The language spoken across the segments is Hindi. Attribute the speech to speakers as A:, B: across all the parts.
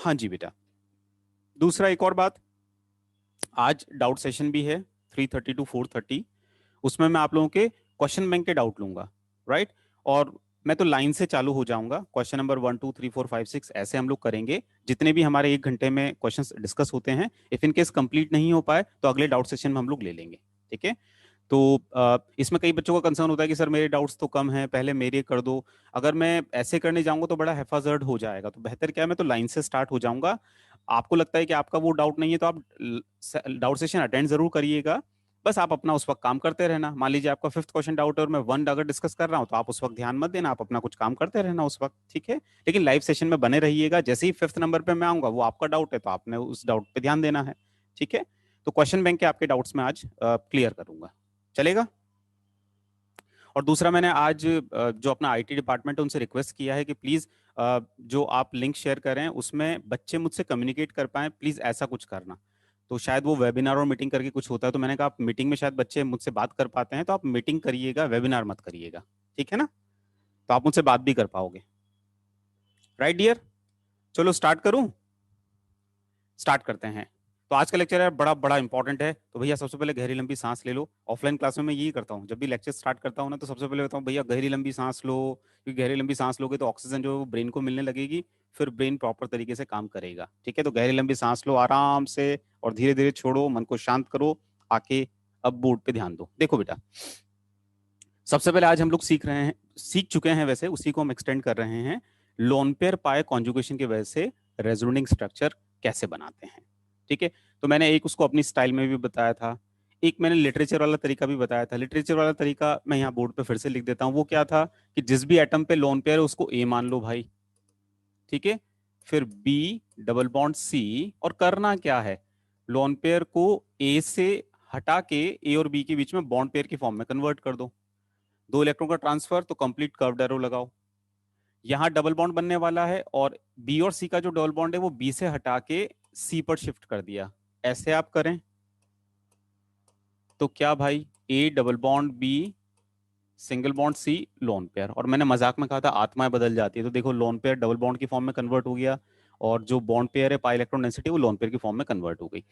A: हाँ जी बेटा। दूसरा एक और बात, आज डाउट सेशन भी है 3:30 टू 4:30। उसमें मैं आप लोगों के क्वेश्चन बैंक के डाउट लूंगा, राइट। और मैं तो लाइन से चालू हो जाऊंगा, क्वेश्चन नंबर 1 2 3 4 5 6 ऐसे हम लोग करेंगे। जितने भी हमारे 1 घंटे में क्वेश्चंस डिस्कस होते हैं, इफ इन केस कंप्लीट नहीं हो पाए तो अगले डाउट सेशन में हम लोग ले लेंगे, ठीक है। तो इसमें कई बच्चों का कंसर्न होता है कि सर मेरे डाउट्स तो कम हैं, पहले मेरे कर दो। अगर मैं ऐसे करने जाऊंगा तो बड़ा हैफाजर्ड हो जाएगा, तो बेहतर क्या है, मैं तो लाइन से स्टार्ट हो जाऊंगा। आपको लगता है कि आपका वो डाउट नहीं है तो आप डाउट सेशन अटेंड जरूर करिएगा। बस आप अपना उस वक्त काम करते रहना। मान लीजिए आपका 5th क्वेश्चन डाउट है और मैं 1 अगर डिस्कस कर रहा हूँ, तो आप उस वक्त ध्यान मत देना, आप अपना कुछ काम करते रहना उस वक्त, ठीक है। लेकिन लाइव सेशन में बने रहिएगा। जैसे ही 5th नंबर पे मैं आऊंगा, वो आपका डाउट है तो आपने उस डाउट पे ध्यान देना है, ठीक है। तो क्वेश्चन बैंक के आपके डाउट्स मैं आज क्लियर करूंगा, चलेगा। और दूसरा, मैंने आज जो अपना आईटी डिपार्टमेंट है उनसे रिक्वेस्ट किया है कि प्लीज जो आप लिंक शेयर करें उसमें बच्चे मुझसे कम्युनिकेट कर पाए, प्लीज ऐसा कुछ करना। तो शायद वो वेबिनार और मीटिंग करके कुछ होता है, तो मैंने कहा आप मीटिंग में शायद बच्चे मुझसे बात कर पाते हैं, तो आप मीटिंग करिएगा, वेबिनार मत करिएगा, ठीक है ना। तो आप मुझसे बात भी कर पाओगे, राइट डियर। चलो स्टार्ट करूं, स्टार्ट करते हैं। तो आज का लेक्चर है बड़ा बड़ा इंपॉर्टेंट है। तो भैया सबसे पहले गहरी लंबी सांस ले लो। ऑफलाइन क्लास में मैं यही करता हूँ, जब भी लेक्चर स्टार्ट करता हूँ ना, तो सबसे पहले बताऊँ भैया गहरी लंबी सांस लो, क्योंकि गहरी लंबी सांस लोगे तो ऑक्सीजन जो है वो ब्रेन को मिलने लगेगी, फिर ब्रेन प्रॉपर तरीके से काम करेगा, ठीक है। तो गहरी लंबी सांस लो आराम से और धीरे धीरे छोड़ो, मन को शांत करो। आके अब बोर्ड पे ध्यान दो। देखो बेटा, सबसे पहले आज हम लोग सीख चुके हैं, वैसे उसी को हम एक्सटेंड कर रहे हैं। लोन पेयर पाए कॉन्जुगेशन की वजह से रेजोनेटिंग स्ट्रक्चर कैसे बनाते हैं, ठीक है। तो मैंने एक उसको अपनी स्टाइल में भी बताया था, एक मैंने लिटरेचर वाला तरीका भी बताया था। लिटरेचर वाला तरीका मैं यहाँ बोर्ड पे फिर से लिख देता हूँ। वो क्या था कि जिस भी एटम पे लोन पेयर है उसको ए मान लो भाई, ठीक है। फिर बी डबल बॉन्ड सी, और करना क्या है, लोन पेयर को ए से हटा के ए और बी के बीच में बॉन्ड पेयर की फॉर्म में कन्वर्ट कर दो। 2 इलेक्ट्रॉन का ट्रांसफर, तो कंप्लीट कर्व्ड एरो लगाओ। यहां डबल बॉन्ड बनने वाला है और बी और सी का जो डबल बॉन्ड है वो बी से हटा के सी पर शिफ्ट कर दिया। ऐसे आप करें तो क्या भाई, A double bond B single bond C lone pair. और मैंने मजाक में कहा था आत्माएं बदल जाती है, तो देखो लोन पेयर डबल बॉन्ड की फॉर्म में कन्वर्ट हो गया, और जो बॉन्ड पेयर है पाई इलेक्ट्रॉन डेंसिटी वो लोन पेयर की फॉर्म में कन्वर्ट हो गई।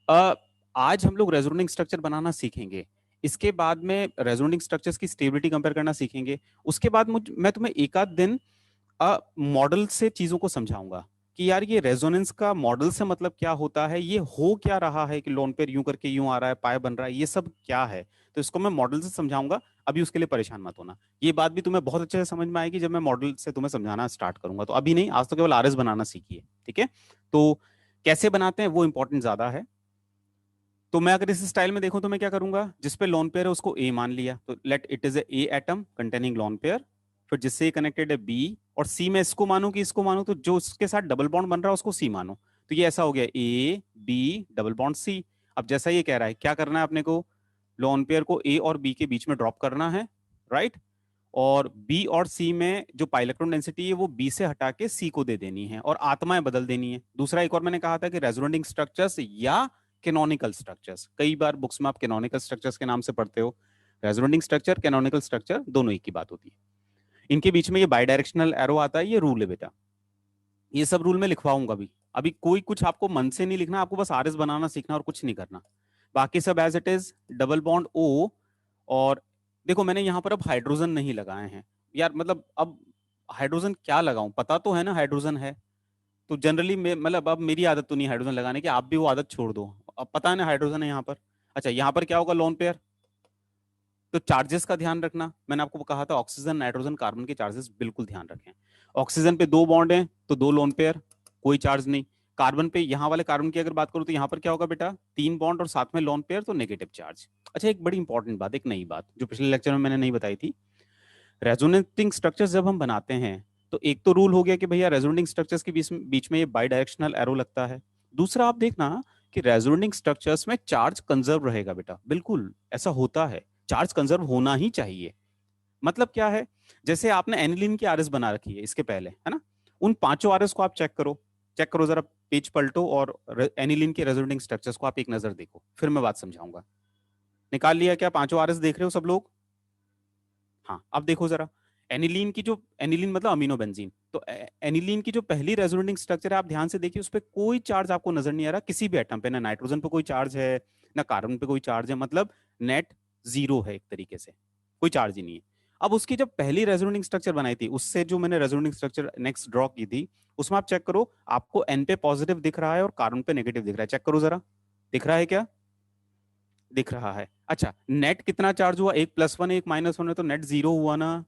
A: अ, आज हम लोग रेजोनेटिंग स्ट्रक्चर बनाना सीखेंगे। इसके बाद में रेजोनेटिंग स्ट्रक्चर्स की स्टेबिलिटी कंपेयर करना सीखेंगे। उसके बाद मैं तुम्हें एक आध दिन मॉडल से चीजों को समझाऊंगा कि यार ये रेजोनेंस का मॉडल से मतलब क्या होता है, ये हो क्या रहा है कि लोन पेयर यूं करके यूं आ रहा है, पाए बन रहा है, ये सब क्या है। तो इसको मैं मॉडल से समझाऊंगा। अभी उसके लिए परेशान मत होना, ये बात भी तुम्हें बहुत अच्छे से समझ में आएगी जब मैं मॉडल से तुम्हें समझाना स्टार्ट करूंगा। तो अभी नहीं, आज तो केवल आरएस बनाना सीखिए, ठीक है। तो कैसे बनाते हैं वो इंपॉर्टेंट ज्यादा है। तो मैं अगर इस स्टाइल में देखूं तो मैं क्या करूंगा, जिस पे लोन पेयर है उसको ए मान लिया, तो let it is a atom containing lone pair. फिर जिससे कनेक्टेड है बी, और सी में इसको मानूं कि इसको मानूं, तो जो उसके साथ डबल बॉन्ड बन रहा है उसको सी मानो। तो ये ऐसा हो गया A B double bond C. अब जैसा ये कह रहा है, क्या करना है अपने को, लोन पेयर को ए और बी के बीच में ड्रॉप करना है, राइट। और बी और सी में जो पाई इलेक्ट्रॉन डेंसिटी है वो बी से हटा के सी को दे देनी है, और आत्माएं बदल देनी है। दूसरा एक और मैंने कहा था कि रेजोनेटिंग स्ट्रक्चर्स या कैनोनिकल स्ट्रक्चर्स, कई बार बुक्स में आप कैनोनिकल स्ट्रक्चर्स के नाम से पढ़ते हो। रेजोनेटिंग स्ट्रक्चर कैनोनिकल स्ट्रक्चर दोनों एक की बात होती है। इनके बीच में ये बाई डायरेक्शनल एरो आता है, ये रूल है बेटा। ये सब रूल मैं लिखवाऊंगा भी। अभी कोई कुछ आपको मन से नहीं लिखना, आपको बस आरएस बनाना सीखना और कुछ नहीं करना। बाकी सब as it is, double bond O. और देखो मैंने यहाँ पर अब हाइड्रोजन नहीं लगाए हैं यार, मतलब अब हाइड्रोजन क्या लगाऊं, पता तो है ना हाइड्रोजन है। तो जनरली मतलब अब मेरी आदत तो नहीं हाइड्रोजन लगाने की, आप भी वो आदत छोड़ दो। अब पता है ना हाइड्रोजन है यहाँ पर। अच्छा, यहाँ पर क्या होगा, लोन पेयर। तो चार्जेस का ध्यान रखना, मैंने आपको कहा था ऑक्सीजन नाइट्रोजन कार्बन के चार्जेस बिल्कुल ध्यान रखें। ऑक्सीजन पे 2 बॉन्ड हैं तो 2 लोन पेयर, कोई चार्ज नहीं। कार्बन पे, यहाँ वाले कार्बन की अगर बात करूं तो यहाँ पर क्या होगा बेटा, 3 बॉन्ड और साथ में लोन पेयर, तो नेगेटिव चार्ज। अच्छा, एक बड़ी इंपॉर्टेंट बात, एक नई बात जो पिछले लेक्चर में मैंने नहीं बताई थी। रेजोनेटिंग स्ट्रक्चर्स जब हम बनाते हैं तो एक तो रूल हो गया कि भैया रेजोनेटिंग स्ट्रक्चर्स के बीच में ये बाई डायरेक्शनल एरो लगता है। दूसरा आप देखना कि रेजोनेटिंग स्ट्रक्चर्स में चार्ज कंजर्व रहेगा बेटा, बिल्कुल ऐसा होता है, चार्ज कंजर्व होना ही चाहिए। मतलब क्या है, जैसे आपने एनिलीन की आरएस बना रखी है इसके पहले, है ना। उन पांचों आरएस को आप चेक करो जरा, पेज पलटो और एनिलीन के रेजोनेटिंग स्ट्रक्चर्स को आप एक नजर देखो, फिर मैं बात समझाऊंगा। निकाल लिया क्या, पांचों आरएस देख रहे हो सब लोग? हाँ, अब देखो जरा, एनिलीन मतलब अमीनो बेंजीन, तो एनिलीन की जो पहली रेजोनेटिंग स्ट्रक्चर है, आप ध्यान से देखिए, उस पर कोई चार्ज आपको नजर नहीं आ रहा किसी भी एटम पे, ना नाइट्रोजन पे कोई चार्ज है, ना कार्बन पे कोई चार्ज है, मतलब नेट जीरो है एक तरीके से, कोई चार्ज ही नहीं है। अब उसकी जब पहली रेजोनेटिंग स्ट्रक्चर बनाई थी, उससे जो मैंने रेजोनेटिंग स्ट्रक्चर नेक्स्ट ड्रॉ की थी, उसमें आप चेक करो, आपको एन पे पॉजिटिव दिख रहा है और कार्बन पे नेगेटिव दिख रहा है, चेक करो जरा, दिख रहा है क्या? दिख रहा है। अच्छा, नेट कितना चार्ज हुआ, एक प्लस वन एक माइनस वन है, तो नेट जीरो हुआ ना,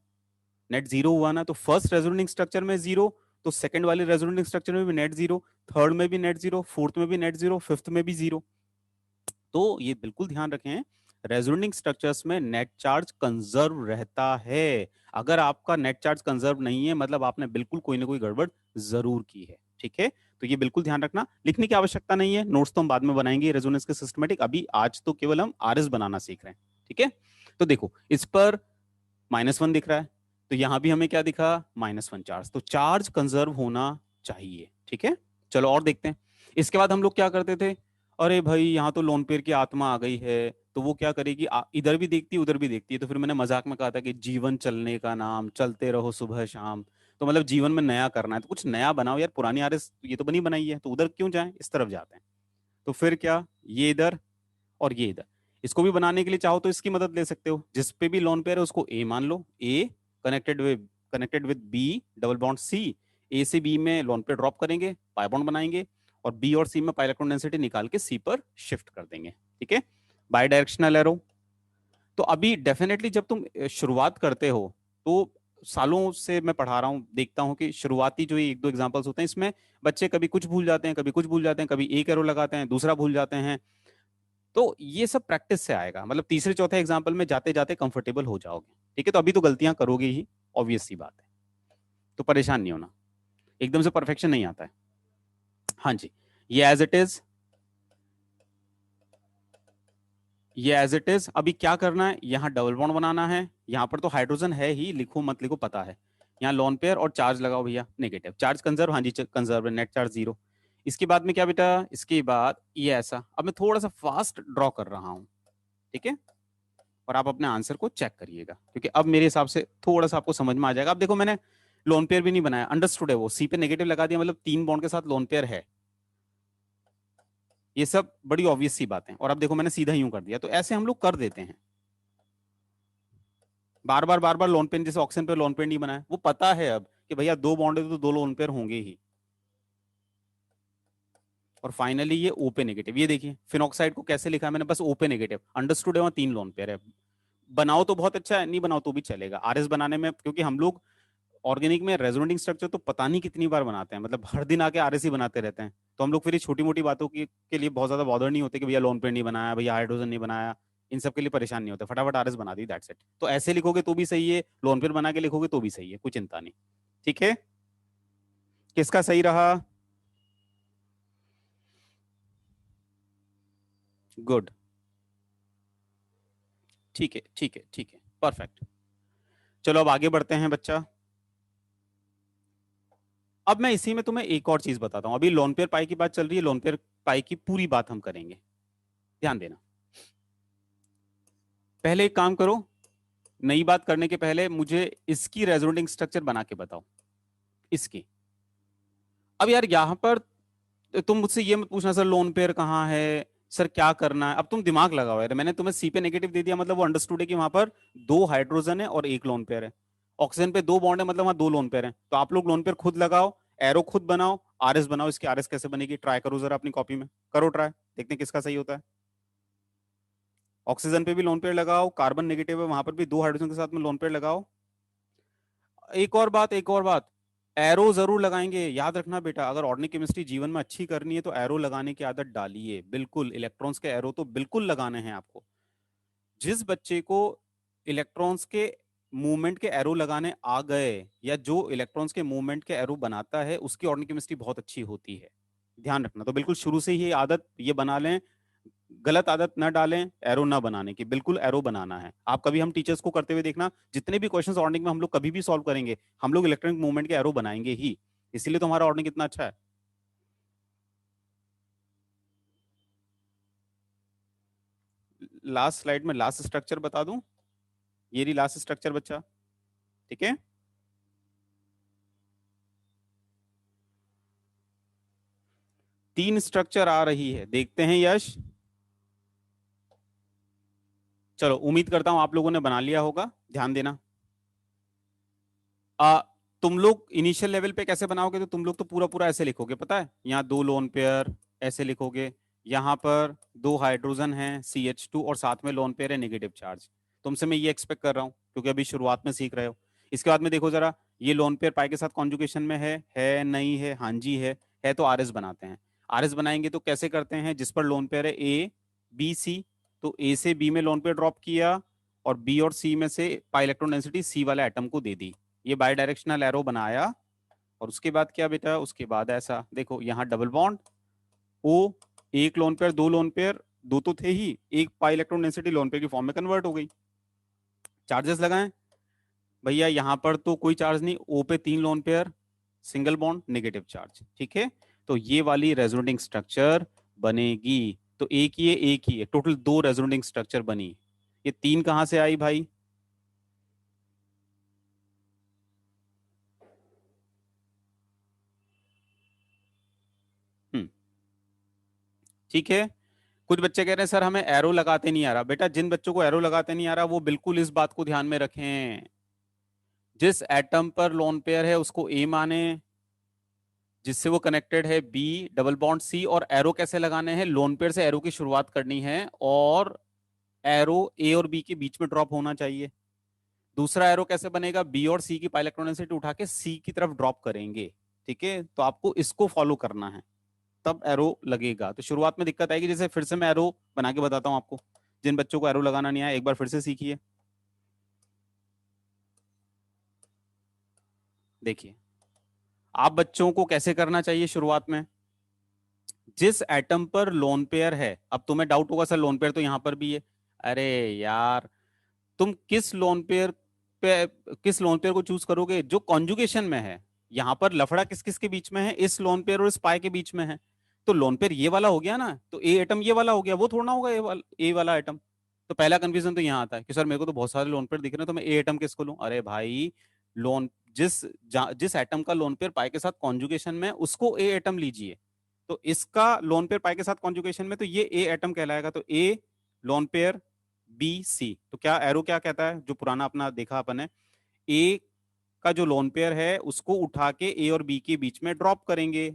A: नेट जीरो हुआ ना, तो फर्स्ट रेजोनेटिंग स्ट्रक्चर में जीरो, तो सेकंड वाले रेजोनेटिंग स्ट्रक्चर में भी नेट जीरो, थर्ड में भी नेट जीरो, फोर्थ में भी नेट जीरो, फिफ्थ में भी जीरो। तो ये बिल्कुल ध्यान रखें, रेजोनेटिंग स्ट्रक्चर्स में नेट चार्ज कंजर्व रहता है। अगर आपका नेट चार्ज कंजर्व नहीं है, मतलब आपने बिल्कुल कोई ना कोई गड़बड़ जरूर की है, ठीक है? तो ये बिल्कुल ध्यान रखना, लिखने की आवश्यकता नहीं है, नोट्स तो हम बाद में बनाएंगे रेजोनेंस के सिस्टमेटिक, अभी आज तो केवल हम आरएस बनाना सीख रहे हैं, ठीक है? तो देखो, इस पर -1 दिख रहा है, तो यहां भी हमें क्या दिखा, -1 चार्ज, तो चार्ज कंजर्व होना चाहिए, ठीक है? चलो और देखते हैं। इसके बाद हम लोग क्या करते थे, अरे भाई यहाँ तो लोन पेयर की आत्मा आ गई है, तो वो क्या करेगी, इधर भी देखती है उधर भी देखती है, तो फिर मैंने मजाक में कहा था कि जीवन चलने का नाम, चलते रहो सुबह शाम, तो मतलब जीवन में नया करना है तो कुछ नया बनाओ यार, पुरानी आरएस ये तो बनी बनाई है, तो उधर क्यों जाएं, इस तरफ जाते हैं। तो फिर क्या, ये इधर और ये इधर, इसको भी बनाने के लिए चाहो तो इसकी मदद ले सकते हो, जिस पे भी लोन पेयर है उसको ए मान लो, A connected with B double bond C, A से बी में लोन पेयर ड्रॉप करेंगे, पाई बॉन्ड बनाएंगे, और बी और सी में पाई इलेक्ट्रॉन डेंसिटी निकाल के सी पर शिफ्ट कर देंगे, ठीक है? By directional arrow. तो अभी डेफिनेटली जब तुम शुरुआत करते हो, तो सालों से मैं पढ़ा रहा हूँ, देखता हूँ कि शुरुआती जो ये एक दो एग्जांपल्स होते हैं, इसमें बच्चे कभी कुछ भूल जाते हैं, कभी कुछ भूल जाते हैं, कभी एक एरो लगाते हैं, दूसरा भूल जाते हैं, तो ये सब प्रैक्टिस से आएगा, मतलब तीसरे चौथे एग्जाम्पल में जाते जाते कंफर्टेबल हो जाओगे, ठीक है? तो अभी तो गलतियां करोगे ही, ऑब्वियस सी बात है, तो परेशान नहीं होना, एकदम से परफेक्शन नहीं आता है। हाँ जी, ये एज इट इज, ये एज इट इज। अभी क्या करना है, यहाँ डबल बॉन्ड बनाना है, यहाँ पर तो हाइड्रोजन है ही, लिखो मत लिखो पता है, यहाँ लोन पेयर और चार्ज लगाओ भैया, नेगेटिव चार्ज कंजर्व, हाँ जी कंजर्व, नेट चार्ज जीरो। इसके बाद में क्या बेटा, इसके बाद ये ऐसा, अब मैं थोड़ा सा फास्ट ड्रॉ कर रहा हूँ, ठीक है? और आप अपने आंसर को चेक करिएगा, क्योंकि अब मेरे हिसाब से थोड़ा सा आपको समझ में आ जाएगा। अब देखो, मैंने लोन पेयर भी नहीं बनाया, अंडरस्टूड है, वो सी पे नेगेटिव लगा दिया, मतलब 3 बॉन्ड के साथ लोन पेयर है, ये सब बड़ी ऑब्वियस सी बात है। और अब देखो, मैंने सीधा यूं कर दिया, तो ऐसे हम लोग कर देते हैं बार बार लोन पेयर, जैसे ऑक्सीजन पे लोन पेयर नहीं बनाया, वो पता है अब कि भैया 2 बॉन्ड है तो 2 लोन पेयर होंगे ही। और फाइनली ये ओ पे नेगेटिव, ये देखिए फिनॉक्साइड को कैसे लिखा है मैंने, बस ओ पे नेगेटिव, अंडरस्टूड है, वहाँ 3 लोन पेयर है। बनाओ तो बहुत अच्छा है, नहीं बनाओ तो भी चलेगा, आरएस बनाने में, क्योंकि हम लोग ऑर्गेनिक में रेजोनेटिंग स्ट्रक्चर तो पता नहीं कितनी बार बनाते हैं, मतलब हर दिन आके आरएस ही बनाते रहते हैं, तो हम लोग फिर ये छोटी मोटी बातों के लिए बहुत ज्यादा बॉदर नहीं होते कि भैया लोन पेयर नहीं बनाया, भैया हाइड्रोजन नहीं बनाया, इन सब के लिए परेशान नहीं होते, फटाफट आरएस बना दी, दैट्स इट। तो ऐसे लिखोगे तो भी सही है, लोन पेयर बना के लिखोगे तो भी सही है, कोई चिंता नहीं, ठीक है? किसका सही रहा? गुड, ठीक है ठीक है ठीक है, परफेक्ट। चलो अब आगे बढ़ते हैं बच्चा। अब मैं इसी में तुम्हें एक और चीज बताता हूं, अभी लोन पेयर पाई की बात चल रही है, लोन पेयर पाई की पूरी बात हम करेंगे, ध्यान देना। पहले एक काम करो, नई बात करने के पहले मुझे इसकी रेजोनेटिंग स्ट्रक्चर बना के बताओ, इसकी। अब यार यहाँ पर तुम मुझसे ये मत पूछना सर लोन पेयर कहाँ है, सर क्या करना है, अब तुम दिमाग लगाओ यार, मैंने तुम्हें सी पे नेगेटिव दे दिया, मतलब वो अंडरस्टूड है कि वहां पर 2 हाइड्रोजन है और एक लोन पेयर है, ऑक्सीजन पे 2 बॉन्ड है, मतलब वहां 2 लोन पेयर है, तो आप लोग लोन पेयर खुद लगाओ, एरो खुद बनाओ, आरएस बनाओ, इसकी आरएस कैसे बनेगी ट्राई करो जरा अपनी कॉपी में, करो ट्राई, देखते हैं किसका सही होता है। ऑक्सीजन पे भी लोन पेयर लगाओ, कार्बन नेगेटिव है वहां पर भी 2 हाइड्रोजन के साथ में लोन पेयर लगाओ। एक और बात, एरो जरूर लगाएंगे, याद रखना बेटा, अगर ऑर्गेनिक केमिस्ट्री जीवन में अच्छी करनी है तो एरो लगाने की आदत डालिए, बिल्कुल इलेक्ट्रॉन्स के एरो तो बिल्कुल लगाने हैं आपको। जिस बच्चे को इलेक्ट्रॉन्स के मूवमेंट के एरो लगाने आ गए, या जो इलेक्ट्रॉन्स के मूवमेंट के एरो बनाता है, उसकी ऑर्गेनिक केमिस्ट्री बहुत अच्छी होती है, ध्यान रखना। तो बिल्कुल शुरू से ही ये आदत ये बना लें, गलत आदत ना डालें एरो ना बनाने की, बिल्कुल एरो बनाना है। आप कभी हम टीचर्स को करते हुए देखना, जितने भी क्वेश्चंस ऑर्डिंग में हम लोग कभी भी सॉल्व करेंगे, हम लोग इलेक्ट्रॉनिक मूवमेंट के एरो बनाएंगे ही, इसीलिए तो हमारा ऑर्डिंग इतना अच्छा है। लास्ट स्लाइड में लास्ट स्ट्रक्चर बता दूं, ये रही लास्ट स्ट्रक्चर बच्चा, ठीक है? तीन स्ट्रक्चर आ रही है, देखते हैं यश। चलो, उम्मीद करता हूं आप लोगों ने बना लिया होगा, ध्यान देना। आ, तुम लोग इनिशियल लेवल पे कैसे बनाओगे, तो तुम लोग तो पूरा पूरा ऐसे लिखोगे, पता है, यहाँ दो लोन पेयर ऐसे लिखोगे, यहाँ पर दो हाइड्रोजन हैं CH2 और साथ में लोन पेयर है नेगेटिव चार्ज। तुमसे मैं ये एक्सपेक्ट कर रहा हूँ क्योंकि अभी शुरुआत में सीख रहे हो। इसके बाद में देखो जरा, ये लोन पेयर पाई के साथ कॉन्जुगेशन में है नहीं है, हाँ जी है तो RS बनाते हैं। RS बनाएंगे तो कैसे करते हैं, जिस पर लोन पेयर है A B C, तो A से B में लोन पेयर ड्रॉप किया और B और C में से पाई इलेक्ट्रॉन डेंसिटी C वाले एटम को दे दी, ये बाई डायरेक्शनल एरो बनाया। और उसके बाद क्या बेटा, उसके बाद ऐसा देखो, यहाँ डबल बॉन्ड ओ, एक लोन पेयर दो लोन पेयर, दो तो थे ही, एक pi electron density lone pair की फॉर्म में कन्वर्ट हो गई। चार्जेस लगाएं भैया, यहाँ पर तो कोई चार्ज नहीं, ओ पे तीन lone pair, single bond negative charge, ठीक है। तो ये वाली रेजोनेटिंग स्ट्रक्चर बनेगी। तो एक ही है टोटल, दो रेजोनेटिंग स्ट्रक्चर बनी। ये तीन कहां से आई भाई, हम्म, ठीक है। कुछ बच्चे कह रहे हैं सर हमें एरो लगाते नहीं आ रहा, बेटा जिन बच्चों को एरो लगाते नहीं आ रहा वो बिल्कुल इस बात को ध्यान में रखें, जिस एटम पर लोन पेयर है उसको ए माने, जिससे वो कनेक्टेड है B डबल बॉन्ड C, और एरो कैसे लगाने हैं, लोन पेयर से एरो की शुरुआत करनी है और एरो ए और बी के बीच में ड्रॉप होना चाहिए। दूसरा एरो कैसे बनेगा, बी और सी की पाई इलेक्ट्रॉन डेंसिटी उठा के सी की तरफ ड्रॉप करेंगे, ठीक है। तो आपको इसको फॉलो करना है, तब एरो लगेगा। तो शुरुआत में दिक्कत आएगी, जैसे फिर से मैं एरो बना के बताता हूँ आपको, जिन बच्चों को एरो लगाना नहीं आया एक बार फिर से सीखिए। देखिए, आप बच्चों को कैसे करना चाहिए शुरुआत में, जिस एटम पर लोन पेयर है, अब तुम्हें डाउट होगा सर लोन पेयर तो यहां पर भी है, अरे यार, तुम किस लोन पेयर को चूज करोगे जो कॉन्जुगेशन में है। यहां पर लफड़ा किस किस के बीच में है, इस लोन पेयर और इस पाई के बीच में है। तो लोन पेयर ये वाला हो गया ना, तो ए एटम ये वाला हो गया, वो थोड़ा होगा ए वाला एटम। तो पहला कंफ्यूजन तो यहाँ आता है कि सर मेरे को तो बहुत सारे लोन पेयर दिख रहे हैं, तो मैं ए एटम किसको लूं, अरे भाई, लोन जिस एटम का लोन पेयर पाई के साथ कॉन्जुगेशन में है, उसको ए एटम लीजिए। तो इसका लोन पेयर पाई के साथ कॉन्जुगेशन में, तो ये ए एटम कहलाएगा, तो ए लोन पेयर B C। तो क्या एरो क्या कहता है, जो पुराना अपना देखा अपन है, ए का जो लोन पेयर है उसको उठा के ए और बी के बीच में ड्रॉप करेंगे,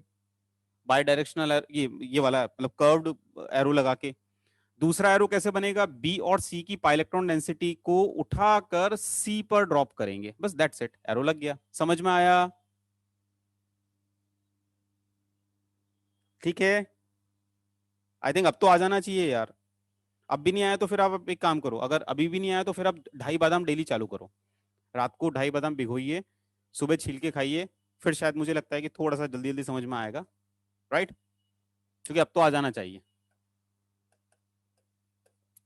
A: बाई डायरेक्शनल, ये वाला मतलब कर्व्ड एरो लगा के। दूसरा एरो कैसे बनेगा, बी और सी की पाई इलेक्ट्रॉन डेंसिटी को उठाकर सी पर ड्रॉप करेंगे, बस दैट्स इट, एरो लग गया, समझ में आया, ठीक है। आई थिंक अब तो आ जाना चाहिए यार। अब भी नहीं आया तो फिर आप एक काम करो, अगर अभी भी नहीं आया तो फिर आप ढाई बादाम डेली चालू करो, रात को ढाई बादाम भिगोइए, सुबह छील के खाइए, फिर शायद मुझे लगता है कि थोड़ा सा जल्दी जल्दी समझ में आएगा, राइट। क्योंकि अब तो आ जाना चाहिए।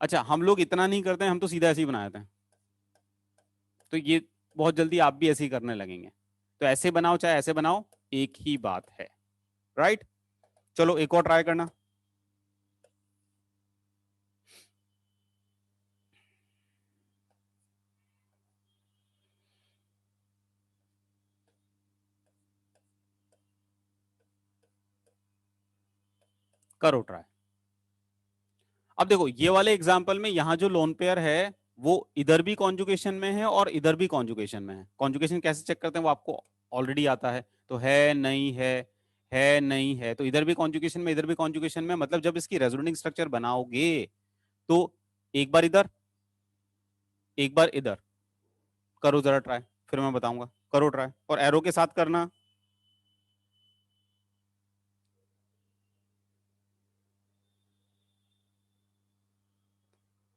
A: अच्छा, हम लोग इतना नहीं करते हैं, हम तो सीधा ऐसे ही बना देते हैं, तो ये बहुत जल्दी आप भी ऐसे ही करने लगेंगे। तो ऐसे बनाओ चाहे ऐसे बनाओ, एक ही बात है, राइट। चलो एक और ट्राई करना, करो ट्राई। अब देखो ये वाले एग्जाम्पल में यहाँ जो लोन पेयर है वो इधर भी कॉन्जुगेशन में है और इधर भी कॉन्जुगेशन में है। कॉन्जुगेशन कैसे चेक करते हैं वो आपको ऑलरेडी आता है, तो है नहीं है, तो इधर भी कॉन्जुगेशन में इधर भी कॉन्जुगेशन में, मतलब जब इसकी रेजोनेटिंग स्ट्रक्चर बनाओगे तो एक बार इधर एक बार इधर, करो जरा ट्राई, फिर मैं बताऊंगा, करो ट्राई और एरो के साथ करना।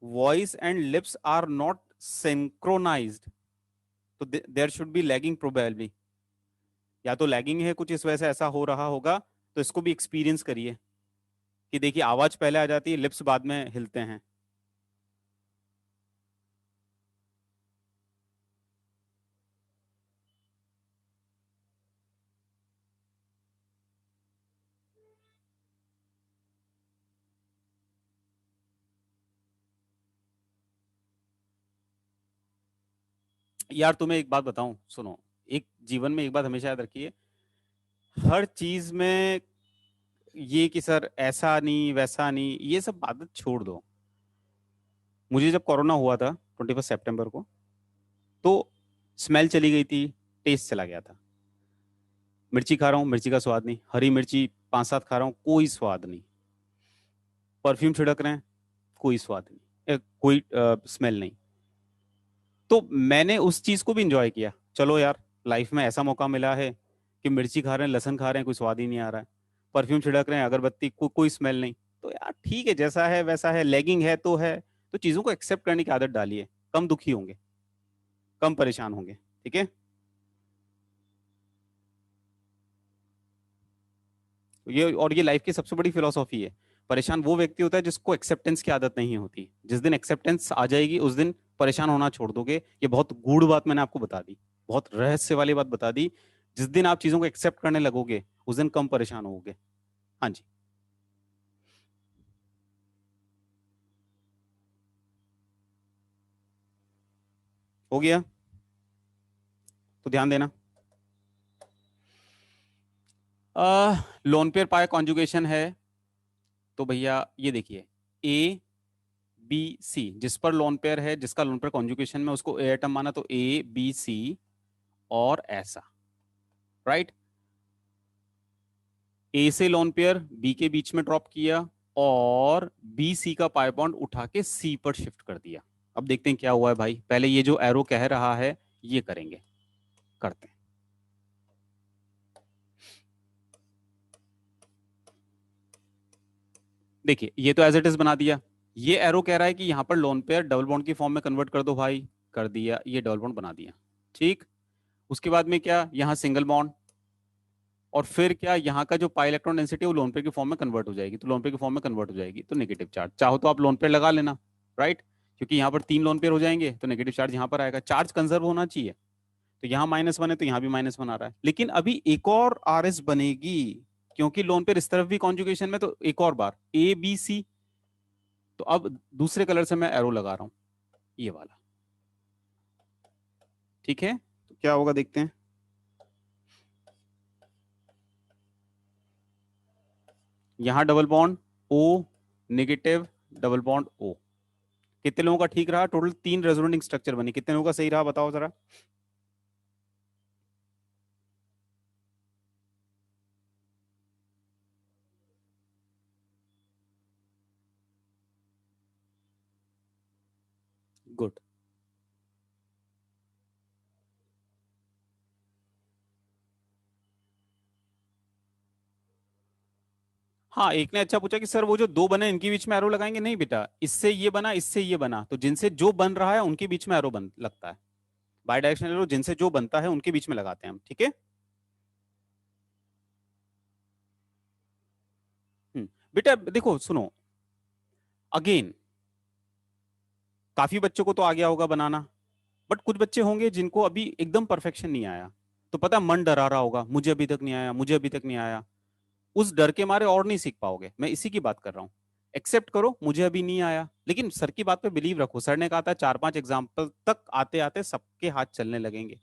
A: Voice and lips are not synchronised, तो there should be lagging probably, या तो लैगिंग है कुछ इस वजह से ऐसा हो रहा होगा। तो इसको भी एक्सपीरियंस करिए कि देखिए आवाज पहले आ जाती है, लिप्स बाद में हिलते हैं। यार तुम्हें एक बात बताऊं, सुनो, एक जीवन में एक बात हमेशा याद रखिए, हर चीज में ये कि सर ऐसा नहीं वैसा नहीं, ये सब बात छोड़ दो। मुझे जब कोरोना हुआ था 21 सितंबर को, तो स्मेल चली गई थी, टेस्ट चला गया था। मिर्ची खा रहा हूँ, मिर्ची का स्वाद नहीं, हरी मिर्ची 5-7 खा रहा हूँ, कोई स्वाद नहीं। परफ्यूम छिड़क रहे हैं, कोई स्वाद नहीं, कोई स्मेल नहीं। तो मैंने उस चीज को भी इंजॉय किया, चलो यार लाइफ में ऐसा मौका मिला है कि मिर्ची खा रहे हैं, लहसुन खा रहे हैं, कोई स्वाद ही नहीं आ रहा है। परफ्यूम छिड़क रहे हैं, अगरबत्ती कोई स्मेल नहीं। तो यार ठीक है, जैसा है वैसा है, लैगिंग है तो है। तो चीजों को एक्सेप्ट करने की आदत डालिए, कम दुखी होंगे, कम परेशान होंगे। ठीक है। तो ये लाइफ की सबसे बड़ी फिलोसॉफी है। परेशान वो व्यक्ति होता है जिसको एक्सेप्टेंस की आदत नहीं होती। जिस दिन एक्सेप्टेंस आ जाएगी उस दिन परेशान होना छोड़ दोगे। ये बहुत गूढ़ बात मैंने आपको बता दी, बहुत रहस्य वाली बात बता दी। जिस दिन आप चीजों को एक्सेप्ट करने लगोगे उस दिन कम परेशान होगे। हाँ जी। हो गया। तो ध्यान देना। लोन पेयर पाया कॉन्जुगेशन है। तो भैया ये देखिए, ए बी सी, जिस पर लोन पेयर है, जिसका लोन पेयर कॉन्जुगेशन में उसको ए एटम माना, तो ए बी सी और ऐसा, राइट। ए से लोन पेयर बी के बीच में ड्रॉप किया, और बी सी का पाई बॉन्ड उठा के सी पर शिफ्ट कर दिया। अब देखते हैं क्या हुआ है भाई। पहले ये जो एरो कह रहा है ये करेंगे, करते हैं। देखिए ये तो एज इट इज बना दिया। ये एरो कह रहा है कि यहाँ पर लोन पेयर डबल बॉन्ड की फॉर्म में कन्वर्ट कर दो भाई, कर दिया, ये डबल बॉन्ड बना दिया। ठीक। उसके बाद में क्या, यहाँ सिंगल बॉन्ड, और फिर क्या, यहाँ का जो पाई इलेक्ट्रॉन डेंसिटी है वो लोन पेयर की फॉर्म में कन्वर्ट हो जाएगी। तो लोन पेयर की फॉर्म में कन्वर्ट हो जाएगी तो नेगेटिव चार्ज, चाहो तो आप लोन पेयर लगा लेना, राइट। क्योंकि यहाँ पर 3 लोन पेयर हो जाएंगे तो नेगेटिव चार्ज यहाँ पर आएगा, चार्ज कंजर्व होना चाहिए। तो यहाँ -1 है तो यहाँ भी -1 आ रहा है, लेकिन अभी एक और आर एस बनेगी, क्योंकि लोन पेयर इस तरफ भी कॉन्जुगेशन में, तो एक और बार ए बी सी। तो अब दूसरे कलर से मैं एरो लगा रहा हूँ, ये वाला। ठीक है, तो क्या होगा देखते हैं। यहाँ double bond O, negative, double bond O. कितने लोगों का ठीक रहा? टोटल 3 रेजोनेटिंग स्ट्रक्चर बनी, कितने लोगों का सही रहा बताओ जरा। गुड। हाँ, एक ने अच्छा पूछा कि सर वो जो दो बने इनके बीच में एरो लगाएंगे? नहीं बेटा, इससे ये बना, इससे ये बना, तो जिनसे जो बन रहा है उनके बीच में एरो बन लगता है। बाई डायरेक्शनल एरो जिनसे जो बनता है उनके बीच में लगाते हैं हम। ठीक है। बेटा देखो सुनो, अगेन काफी बच्चों को तो आ गया होगा बनाना, बट कुछ बच्चे होंगे जिनको अभी एकदम परफेक्शन नहीं आया। तो पता मन डरा रहा होगा, मुझे अभी तक नहीं आया, मुझे अभी तक नहीं आया। उस डर के मारे और नहीं सीख पाओगे, मैं इसी की बात कर रहा हूँ। एक्सेप्ट करो मुझे अभी नहीं आया, लेकिन सर की बात पे बिलीव रखो। सर ने कहा था 4-5 एग्जाम्पल तक आते आते सबके हाथ चलने लगेंगे।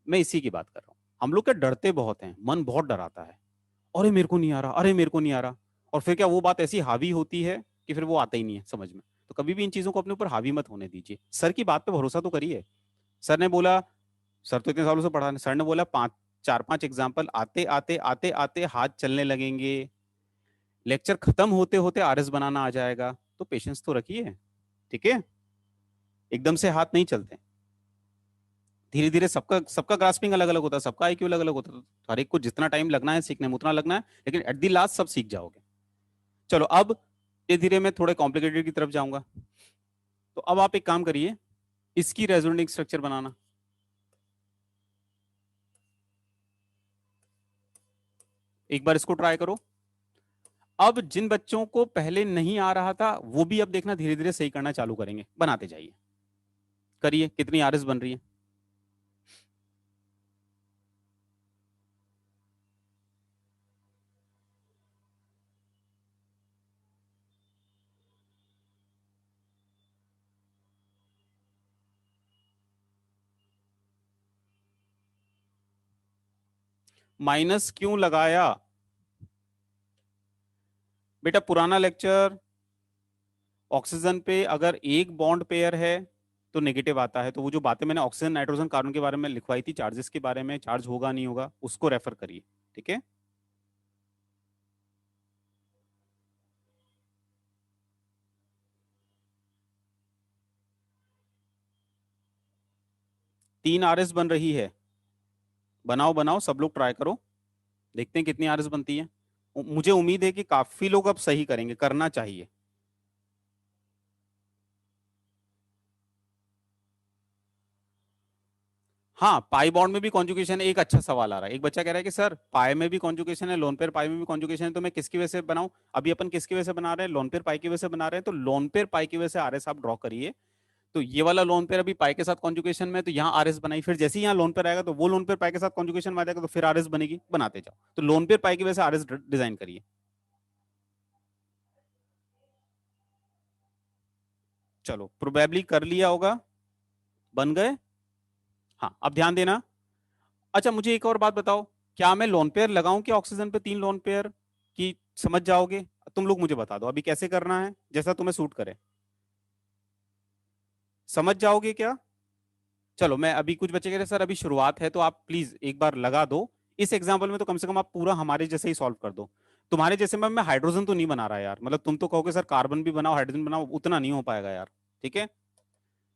A: मैं इसी की बात कर रहा हूँ। हम लोग क्या डरते बहुत हैं, मन बहुत डराता है। अरे मेरे को नहीं आ रहा, अरे मेरे को नहीं आ रहा। और फिर क्या वो बात ऐसी हावी होती है कि फिर वो आता ही नहीं है समझ में। तो कभी भी इन चीजों को अपने ऊपर हावी मत होने दीजिए, सर की बात पे भरोसा तो करिए। सर ने बोला, सर तो इतने सालों से पढ़ा, सर ने बोला 4-5 एग्जाम्पल आते आते आते आते हाथ चलने लगेंगे, लेक्चर खत्म होते होते आरएस बनाना आ जाएगा। तो पेशेंस तो रखिए। ठीक है। एकदम से हाथ नहीं चलते, धीरे धीरे। सबका सबका ग्रास्पिंग अलग अलग होता है, सबका आईक्यू अलग अलग होता है। तो हर एक को जितना टाइम लगना है सीखने में उतना लगना है, लेकिन एट दी लास्ट सब सीख जाओगे। चलो अब धीरे धीरे मैं थोड़े कॉम्प्लिकेटेड की तरफ जाऊंगा। तो अब आप एक काम करिए, इसकी रेजोनेटिंग स्ट्रक्चर बनाना। एक बार इसको ट्राई करो। अब जिन बच्चों को पहले नहीं आ रहा था वो भी अब देखना धीरे धीरे सही करना चालू करेंगे, बनाते जाइए। करिए, कितनी आरएस बन रही है। माइनस क्यों लगाया? बेटा पुराना लेक्चर, ऑक्सीजन पे अगर एक बॉन्ड पेयर है तो नेगेटिव आता है। तो वो जो बातें मैंने ऑक्सीजन नाइट्रोजन कार्बन के बारे में लिखवाई थी, चार्जेस के बारे में, चार्ज होगा नहीं होगा, उसको रेफर करिए। ठीक है। तीन आरएस बन रही है। बनाओ बनाओ, सब लोग ट्राई करो, देखते हैं कितनी आरएस बनती है। मुझे उम्मीद है कि काफी लोग अब सही करेंगे, करना चाहिए। हाँ, पाई बॉन्ड में भी कॉन्जुगेशन है। एक अच्छा सवाल आ रहा है, एक बच्चा कह रहा है कि सर पाई में भी कॉन्जुगेशन है, लोन पेयर पाई में भी कॉन्जुगेशन है, तो मैं किसकी वजह से बनाऊं? अभी अपन किसकी वजह से बना रहे हैं? लोन पेयर पाई की वजह से बना रहे हैं। तो लोन पेयर पाई की वजह से आरएस आप ड्रॉ करिए। तो ये वाला लोन पेयर अभी पाई के साथ कॉन्जुगेशन में है, तो यहाँ आरएस बनाई। फिर जैसे ही यहाँ लोन पेयर आएगा तो वो लोन पेयर पाई के साथ कॉन्जुगेशन में आ जाएगा, तो फिर आरएस बनेगी, बनाते जाओ। तो लोन पेयर पाई की वजह से आरएस डिजाइन करिए। चलो, प्रोबेबली कर लिया होगा, बन गए। हाँ, अब ध्यान देना। अच्छा, मुझे एक और बात बताओ, क्या मैं लोन पेयर लगाऊं कि ऑक्सीजन पे तीन लोन पेयर की? समझ जाओगे तुम लोग, मुझे बता दो अभी कैसे करना है, जैसा तुम्हें सूट करे। समझ जाओगे क्या? चलो, मैं अभी, कुछ बच्चे कह रहे सर अभी शुरुआत है, तो आप प्लीज एक बार लगा दो। इस एग्जाम्पल में तो कम से कम आप पूरा हमारे जैसे ही सॉल्व कर दो। तुम्हारे जैसे में मैं हाइड्रोजन तो नहीं बना रहा यार, मतलब तुम तो कहोगे सर कार्बन भी बनाओ हाइड्रोजन बनाओ, उतना नहीं हो पाएगा यार। ठीक है।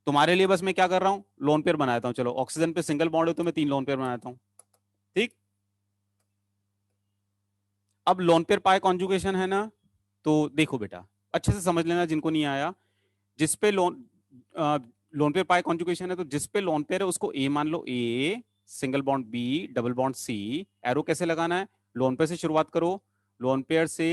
A: तुम्हारे लिए बस मैं क्या कर रहा हूँ, लोन पेयर बनाता हूँ। चलो, ऑक्सीजन पे सिंगल बॉन्ड है तो मैं तीन लोन पेयर बनाता हूँ। ठीक। अब लोन पेयर पाई कॉन्जुगेशन है ना, तो देखो बेटा, अच्छे से समझ लेना जिनको नहीं आया। जिस पे लोन पेयर पाई कॉन्जुगेशन है, तो जिस पे लोन पेयर है उसको ए मान लो, A single bond B double bond C. Arrow कैसे लगाना है? लोन पेयर से शुरुआत करो, लोन पेयर से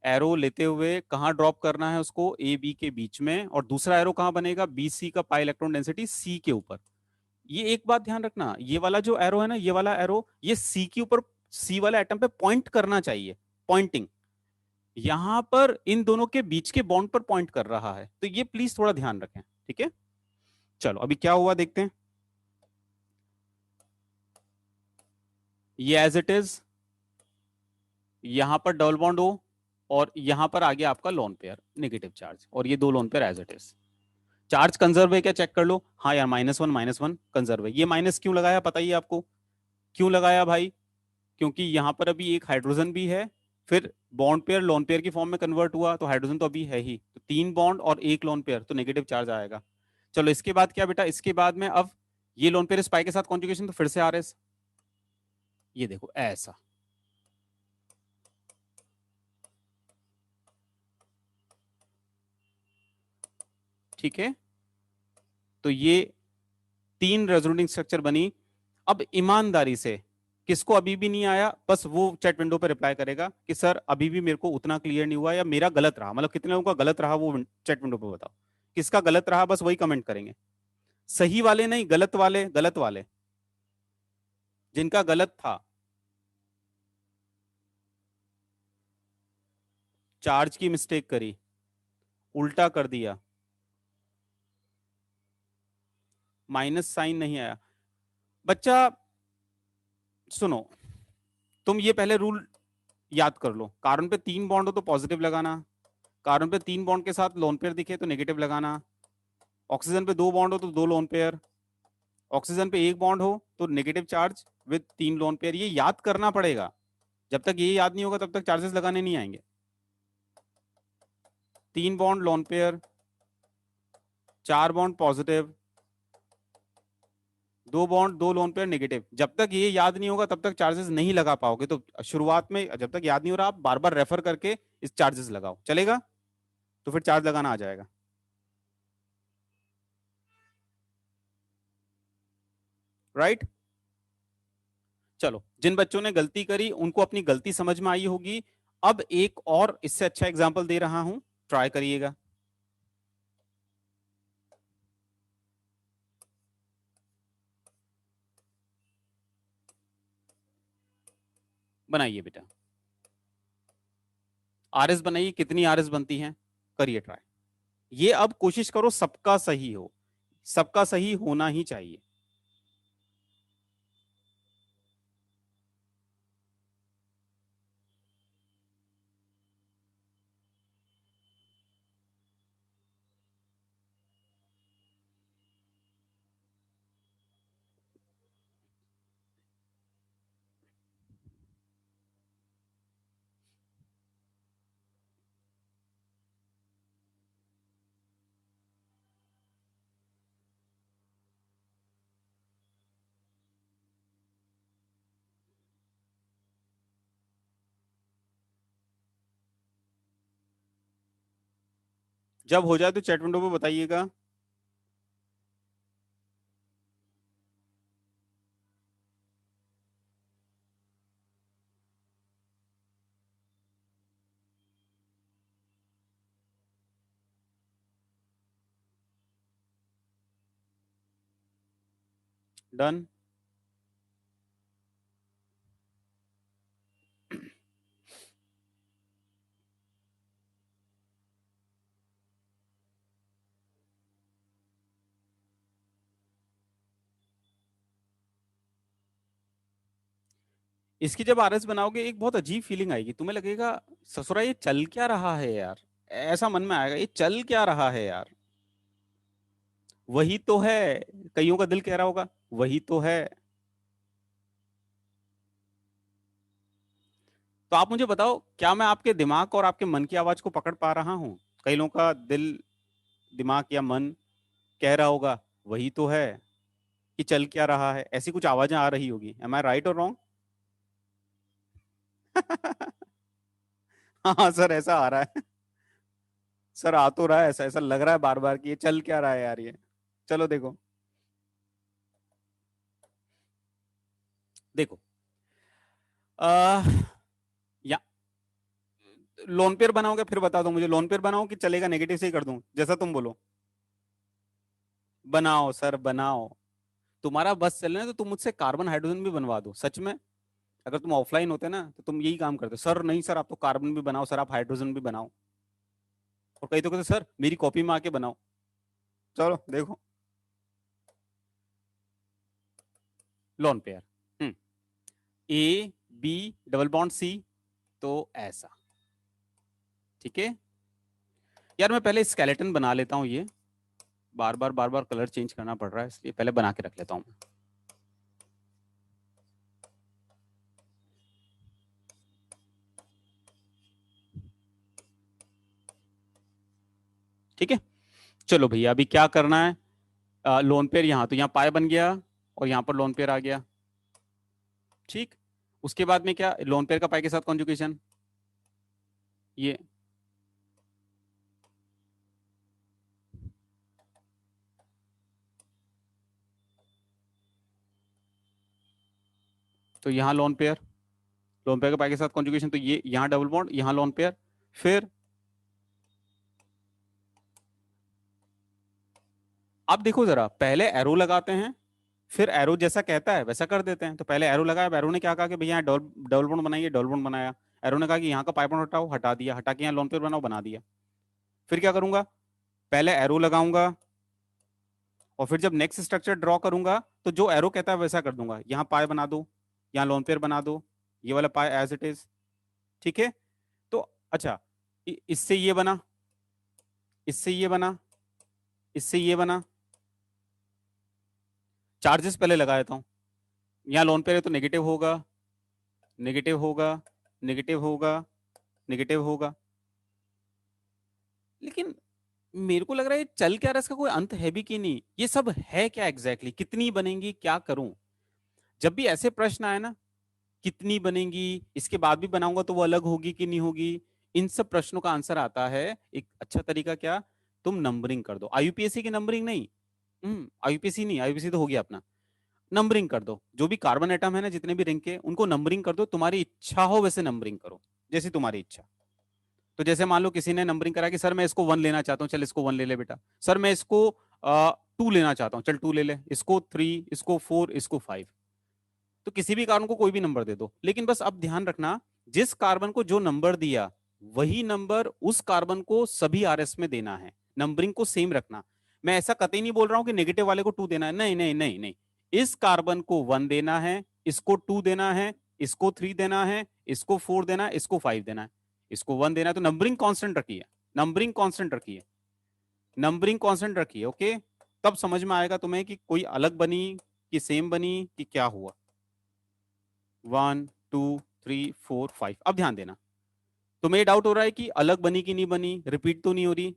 A: एरो लेते हुए कहाँ ड्रॉप करना है उसको, ए बी के बीच में, और दूसरा एरो कहाँ बनेगा, बी सी का पाई इलेक्ट्रॉन डेंसिटी सी के ऊपर। ये एक बात ध्यान रखना, ये वाला जो एरो है ना, ये वाला एरो ये सी के ऊपर, सी वाले एटम पे पॉइंट करना चाहिए, पॉइंटिंग। यहां पर इन दोनों के बीच के बॉन्ड पर पॉइंट कर रहा है, तो ये प्लीज थोड़ा ध्यान रखें। ठीक है। चलो, अभी क्या हुआ देखते हैं। ये एज इट इज, यहां पर डबल बॉन्ड हो, और यहां पर आगे आपका लोन पेयर नेगेटिव चार्ज, और ये दो lone pair as it is. Charge conserve है क्या, चेक कर लो। हाँ यार, -1 कंजर्व है। ये माइनस क्यों लगाया पता ही है आपको? क्यों लगाया भाई? क्योंकि यहां पर अभी एक हाइड्रोजन भी है, फिर बॉन्ड पेयर लोन पेयर की फॉर्म में कन्वर्ट हुआ, तो हाइड्रोजन तो अभी है ही, तो तीन बॉन्ड और एक लोन पेयर, तो नेगेटिव चार्ज आएगा। चलो, इसके बाद क्या बेटा, इसके बाद में अब ये लोन पेयर स्पाई के साथ कॉन्जुगेशन, तो फिर से आरएस। ये देखो ऐसा। ठीक है। तो ये तीन रेजोनेटिंग स्ट्रक्चर बनी। अब ईमानदारी से, किसको अभी भी नहीं आया, बस वो चैट विंडो पर रिप्लाई करेगा कि सर अभी भी मेरे को उतना क्लियर नहीं हुआ, या मेरा गलत रहा, मतलब कितने लोगों का गलत रहा वो चैट विंडो पर बताओ। किसका गलत रहा, बस वही कमेंट करेंगे। सही वाले नहीं, गलत वाले, गलत वाले, जिनका गलत था। चार्ज की मिस्टेक करी, उल्टा कर दिया, माइनस साइन नहीं आया। बच्चा सुनो, तुम ये पहले रूल याद कर लो। कार्बन पे तीन बॉन्ड हो तो पॉजिटिव लगाना, कार्बन पे तीन बॉन्ड के साथ लोन पेयर दिखे तो नेगेटिव लगाना, ऑक्सीजन पे दो बॉन्ड हो तो दो लोन पेयर, ऑक्सीजन पे एक बॉन्ड हो तो नेगेटिव चार्ज विद तीन लोन पेयर। ये याद करना पड़ेगा, जब तक ये याद नहीं होगा तब तक चार्जेस लगाने नहीं आएंगे। तीन बॉन्ड लोन पेयर, चार बॉन्ड पॉजिटिव, दो बॉन्ड दो लोन पेयर नेगेटिव। जब तक ये याद नहीं होगा तब तक चार्जेस नहीं लगा पाओगे। तो शुरुआत में जब तक याद नहीं हो रहा, आप बार बार रेफर करके इस चार्जेस लगाओ, चलेगा? तो फिर चार्ज लगाना आ जाएगा। राइट। चलो, जिन बच्चों ने गलती करी उनको अपनी गलती समझ में आई होगी। अब एक और इससे अच्छा एग्जाम्पल दे रहा हूं, ट्राई करिएगा। बनाइए बेटा, आरएस बनाइए। कितनी आरएस बनती है, करिए ट्राई। ये अब कोशिश करो सबका सही हो, सबका सही होना ही चाहिए। जब हो जाए तो चैट विंडो पे बताइएगा। डन। इसकी जब आरएस बनाओगे एक बहुत अजीब फीलिंग आएगी, तुम्हें लगेगा ससुरा ये चल क्या रहा है यार। ऐसा मन में आएगा, ये चल क्या रहा है यार। वही तो है। कईयों का दिल कह रहा होगा वही तो है। तो आप मुझे बताओ, क्या मैं आपके दिमाग और आपके मन की आवाज को पकड़ पा रहा हूँ? कई लोगों का दिल, दिमाग या मन कह रहा होगा वही तो है, कि चल क्या रहा है, ऐसी कुछ आवाजें आ रही होगी। एम आई राइट और रॉन्ग? हाँ सर, ऐसा आ रहा है। सर आ तो रहा है, ऐसा ऐसा लग रहा है बार बार कि ये चल क्या रहा है यार ये। चलो देखो। देखो आ, या लोन पेयर बनाओगे फिर बता दो मुझे, लोन पेयर बनाओ कि चलेगा नेगेटिव से ही कर दूं, जैसा तुम बोलो। बनाओ सर बनाओ। तुम्हारा बस चल रहा है तो तुम मुझसे कार्बन हाइड्रोजन भी बनवा दो सच में। अगर तुम ऑफलाइन होते ना तो तुम यही काम करते, सर नहीं सर आप तो कार्बन भी बनाओ, सर आप हाइड्रोजन भी बनाओ। और कई तो कहते सर मेरी कॉपी में आके बनाओ। चलो देखो। Lone pair. हम्म। A B double bond C, तो ऐसा। ठीक है। यार मैं पहले स्केलेटन बना लेता हूँ ये, बार बार कलर चेंज करना पड़ रहा है इसलिए पहले बना के रख लेता हूँ। ठीक है। चलो भैया अभी क्या करना है। लोन पेयर यहाँ, तो यहाँ पाए बन गया और यहाँ पर लोन पेयर आ गया। ठीक। उसके बाद में क्या, लोन पेयर का पाई के साथ कॉन्जुगेशन, ये। तो यहाँ लोन पेयर का पाई के साथ कॉन्जुगेशन, तो ये यहाँ डबल बॉन्ड, यहाँ लोन पेयर। फिर अब देखो जरा, पहले एरो लगाते हैं, फिर एरो जैसा कहता है वैसा कर देते हैं। तो पहले एरो लगाया, एरो ने क्या कहा कि भैया यहाँ डबल डबल बॉन्ड बनाइए, डबल बॉन्ड बनाया। एरो ने कहा कि यहाँ का पाई बॉन्ड हटाओ, हटा दिया, हटा के यहाँ लोन पेयर बनाओ, बना दिया। फिर क्या करूंगा, पहले एरो लगाऊंगा और फिर जब नेक्स्ट स्ट्रक्चर ड्रॉ करूंगा तो जो एरो कहता है वैसा कर दूंगा, यहाँ पाए बना दो, यहाँ लोन पेयर बना दो, ये वाला पाए एज इट इज। ठीक है। तो अच्छा, इससे ये बना, इससे ये बना, इससे ये बना। चार्जेस पहले लगा देता हूँ। यहाँ लोन पेयर है तो नेगेटिव होगा, नेगेटिव होगा, नेगेटिव होगा, नेगेटिव होगा। लेकिन मेरे को लग रहा है ये चल क्या रहा है, इसका कोई अंत है भी कि नहीं, ये सब है क्या एग्जैक्टली exactly? कितनी बनेंगी, क्या करूं? जब भी ऐसे प्रश्न आए ना, कितनी बनेंगी, इसके बाद भी बनाऊंगा तो वो अलग होगी कि नहीं होगी, इन सब प्रश्नों का आंसर आता है एक अच्छा तरीका, क्या, तुम नंबरिंग कर दो। आईयूपीएससी की नंबरिंग नहीं, आईयूपीएससी नहीं, आईयूपीएससी तो हो गया अपना। नंबरिंग कर दो, जो भी कार्बन एटम है ना जितने भी रिंग के, उनको नंबरिंग कर दो, तुम्हारी इच्छा हो वैसे नंबरिंग करो, जैसी तुम्हारी इच्छा। तो जैसे मान लो किसी ने नंबरिंग करा कि सर मैं इसको 1 लेना चाहता हूँ, चल इसको 1 ले ले बेटा। सर मैं इसको 2 लेना चाहता हूँ, चल 2 ले ले, इसको 3, इसको 4, इसको 5। तो किसी भी कार्बन को कोई भी नंबर दे दो, लेकिन बस अब ध्यान रखना, जिस कार्बन को जो नंबर दिया वही नंबर उस कार्बन को सभी आरएस में देना है, नंबरिंग को सेम रखना। मैं ऐसा कतई नहीं बोल रहा हूं कि नेगेटिव वाले को 2 देना है, नहीं नहीं नहीं नहीं। इस कार्बन को 1 देना है, इसको 2 देना है, इसको 3 देना है, इसको 4 देना है, इसको 5 देना है, इसको 1 देना है। तो नंबरिंग कांस्टेंट रखिए, नंबरिंग कांस्टेंट रखिए, नंबरिंग कांस्टेंट रखिए। ओके। तब समझ में आएगा तुम्हें कि कोई अलग बनी कि सेम बनी कि क्या हुआ। 1 2 3 4 5। अब ध्यान देना, तुम्हें डाउट हो रहा है कि अलग बनी कि नहीं बनी, रिपीट तो नहीं हो रही।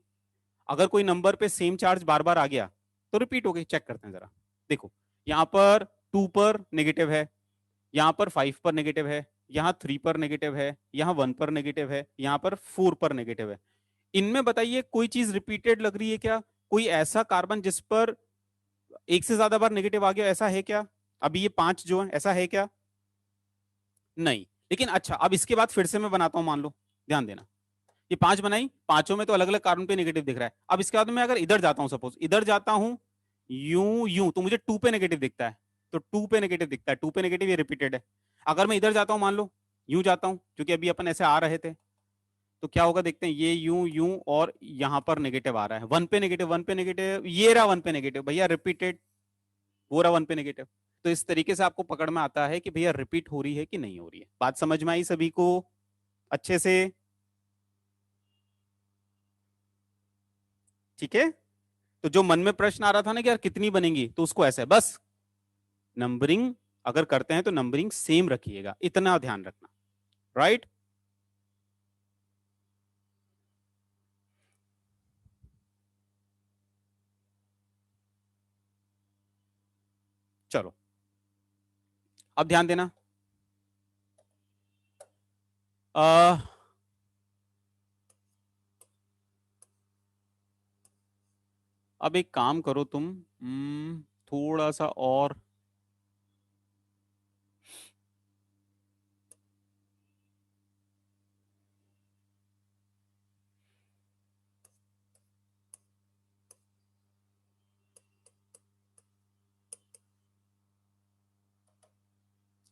A: अगर कोई नंबर पे सेम चार्ज बार बार आ गया तो रिपीट हो गई, चेक करते हैं जरा। देखो, यहाँ पर 2 पर नेगेटिव है, यहाँ पर 5 पर नेगेटिव है, यहाँ 3 पर नेगेटिव है, यहाँ 1 पर नेगेटिव है, यहाँ पर 4 पर नेगेटिव है। इनमें बताइए कोई चीज रिपीटेड लग रही है क्या? कोई ऐसा कार्बन जिस पर एक से ज्यादा बार नेगेटिव आ गया, ऐसा है क्या? अभी ये 5 जो है, ऐसा है क्या? नहीं। लेकिन अच्छा, अब इसके बाद फिर से मैं बनाता हूं, मान लो, ध्यान देना, ये 5 बनाई, पांचों में तो अलग अलग कार्बन पे नेगेटिव दिख रहा है। अब इसके बाद मैं अगर इधर जाता हूं, सपोज इधर जाता हूं, यूं यूं, तो मुझे 2 पे नेगेटिव दिखता है। तो 2 पे नेगेटिव दिखता है, 2 पे नेगेटिव, ये रिपीटेड है। अगर मैं इधर जाता हूं, मान लो यूं जाता हूं, क्योंकि अभी अपन ऐसे आ रहे थे, तो क्या होगा देखते हैं, ये यूं यूं, और यहां पर नेगेटिव आ रहा है, 1 पे नेगेटिव, 1 पे नेगेटिव, ये रहा 1 पे नेगेटिव, भैया रिपीटेड, वो रहा 1 पे नेगेटिव। तो इस तरीके से आपको पकड़ में आता है कि भैया रिपीट हो रही है कि नहीं हो रही है। बात समझ में आई सभी को अच्छे से? ठीक है। तो जो मन में प्रश्न आ रहा था ना कि यार कितनी बनेंगी, तो उसको ऐसे बस नंबरिंग अगर करते हैं तो नंबरिंग सेम रखिएगा, इतना ध्यान रखना। राइट। चलो, अब ध्यान देना। आ, अब एक काम करो तुम, थोड़ा सा और।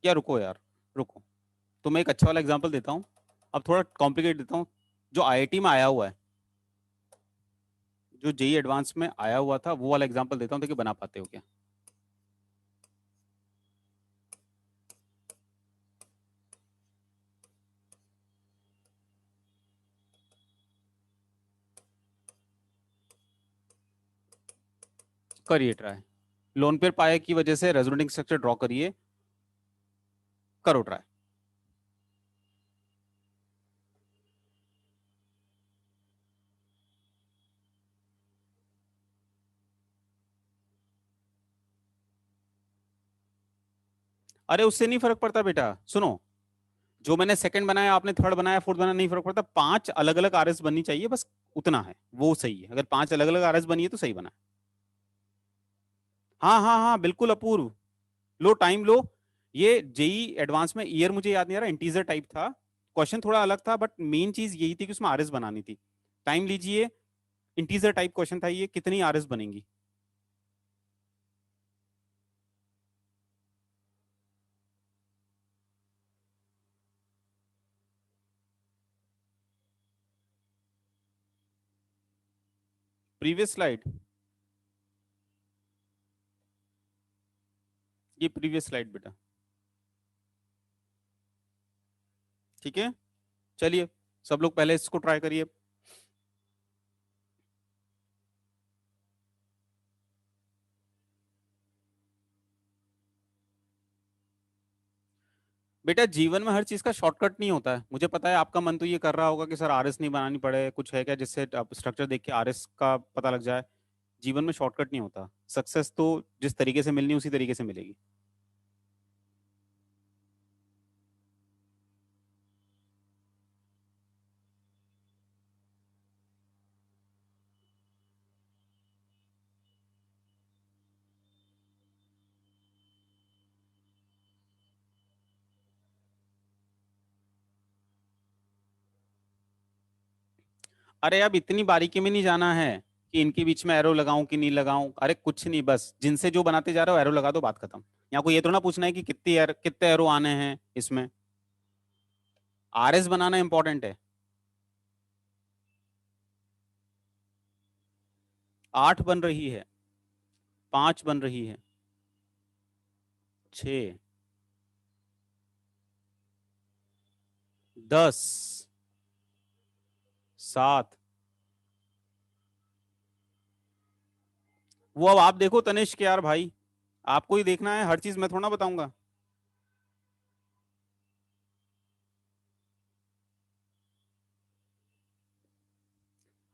A: या रुको यार, रुको, तो मैं एक अच्छा वाला एग्जांपल देता हूँ। अब थोड़ा कॉम्प्लिकेट देता हूँ। जो आईआईटी में आया हुआ है, जो जेई एडवांस में आया हुआ था, वो वाला एग्जांपल देता हूँ, देखिए बना पाते हो क्या। करिए ट्राई। लोन पेयर पाए की वजह से रेजोनेटिंग स्ट्रक्चर ड्रॉ करिए, करो ट्राई। अरे उससे नहीं फर्क पड़ता बेटा, सुनो, जो मैंने सेकंड बनाया, आपने थर्ड बनाया, फोर्थ बनाया, नहीं फर्क पड़ता, 5 अलग अलग आरएस बननी चाहिए, बस उतना है, वो सही है। अगर 5 अलग अलग आरएस बनी है तो सही बना है। हाँ हाँ हाँ, बिल्कुल अपूर्व। लो टाइम लो। ये जेई एडवांस में ईयर मुझे याद नहीं आ रहा, इंटीजर टाइप था, क्वेश्चन थोड़ा अलग था, बट मेन चीज यही थी कि उसमें आरएस बनानी थी। टाइम लीजिए। इंटीजर टाइप क्वेश्चन था ये, कितनी आरएस बनेंगी? प्रीवियस स्लाइड, ये प्रीवियस स्लाइड बेटा। ठीक है, चलिए, सब लोग पहले इसको ट्राई करिए। बेटा जीवन में हर चीज का शॉर्टकट नहीं होता है, मुझे पता है आपका मन तो ये कर रहा होगा कि सर आरएस नहीं बनानी पड़े, कुछ है क्या जिससे स्ट्रक्चर देख के आरएस का पता लग जाए। जीवन में शॉर्टकट नहीं होता, सक्सेस तो जिस तरीके से मिलनी उसी तरीके से मिलेगी। अरे अब इतनी बारीकी में नहीं जाना है कि इनके बीच में एरो लगाऊं कि नहीं लगाऊं, अरे कुछ नहीं, बस जिनसे जो बनाते जा रहे हो एरो लगा दो, बात खत्म। यहाँ को ये तो ना पूछना है कि कितने एरो आने हैं इसमें। आरएस बनाना इंपॉर्टेंट है। 8 बन रही है, 5 बन रही है, 6, 10, 7। वो अब आप देखो तनिष्क यार भाई, आपको ही देखना है, हर चीज मैं थोड़ा ना बताऊंगा।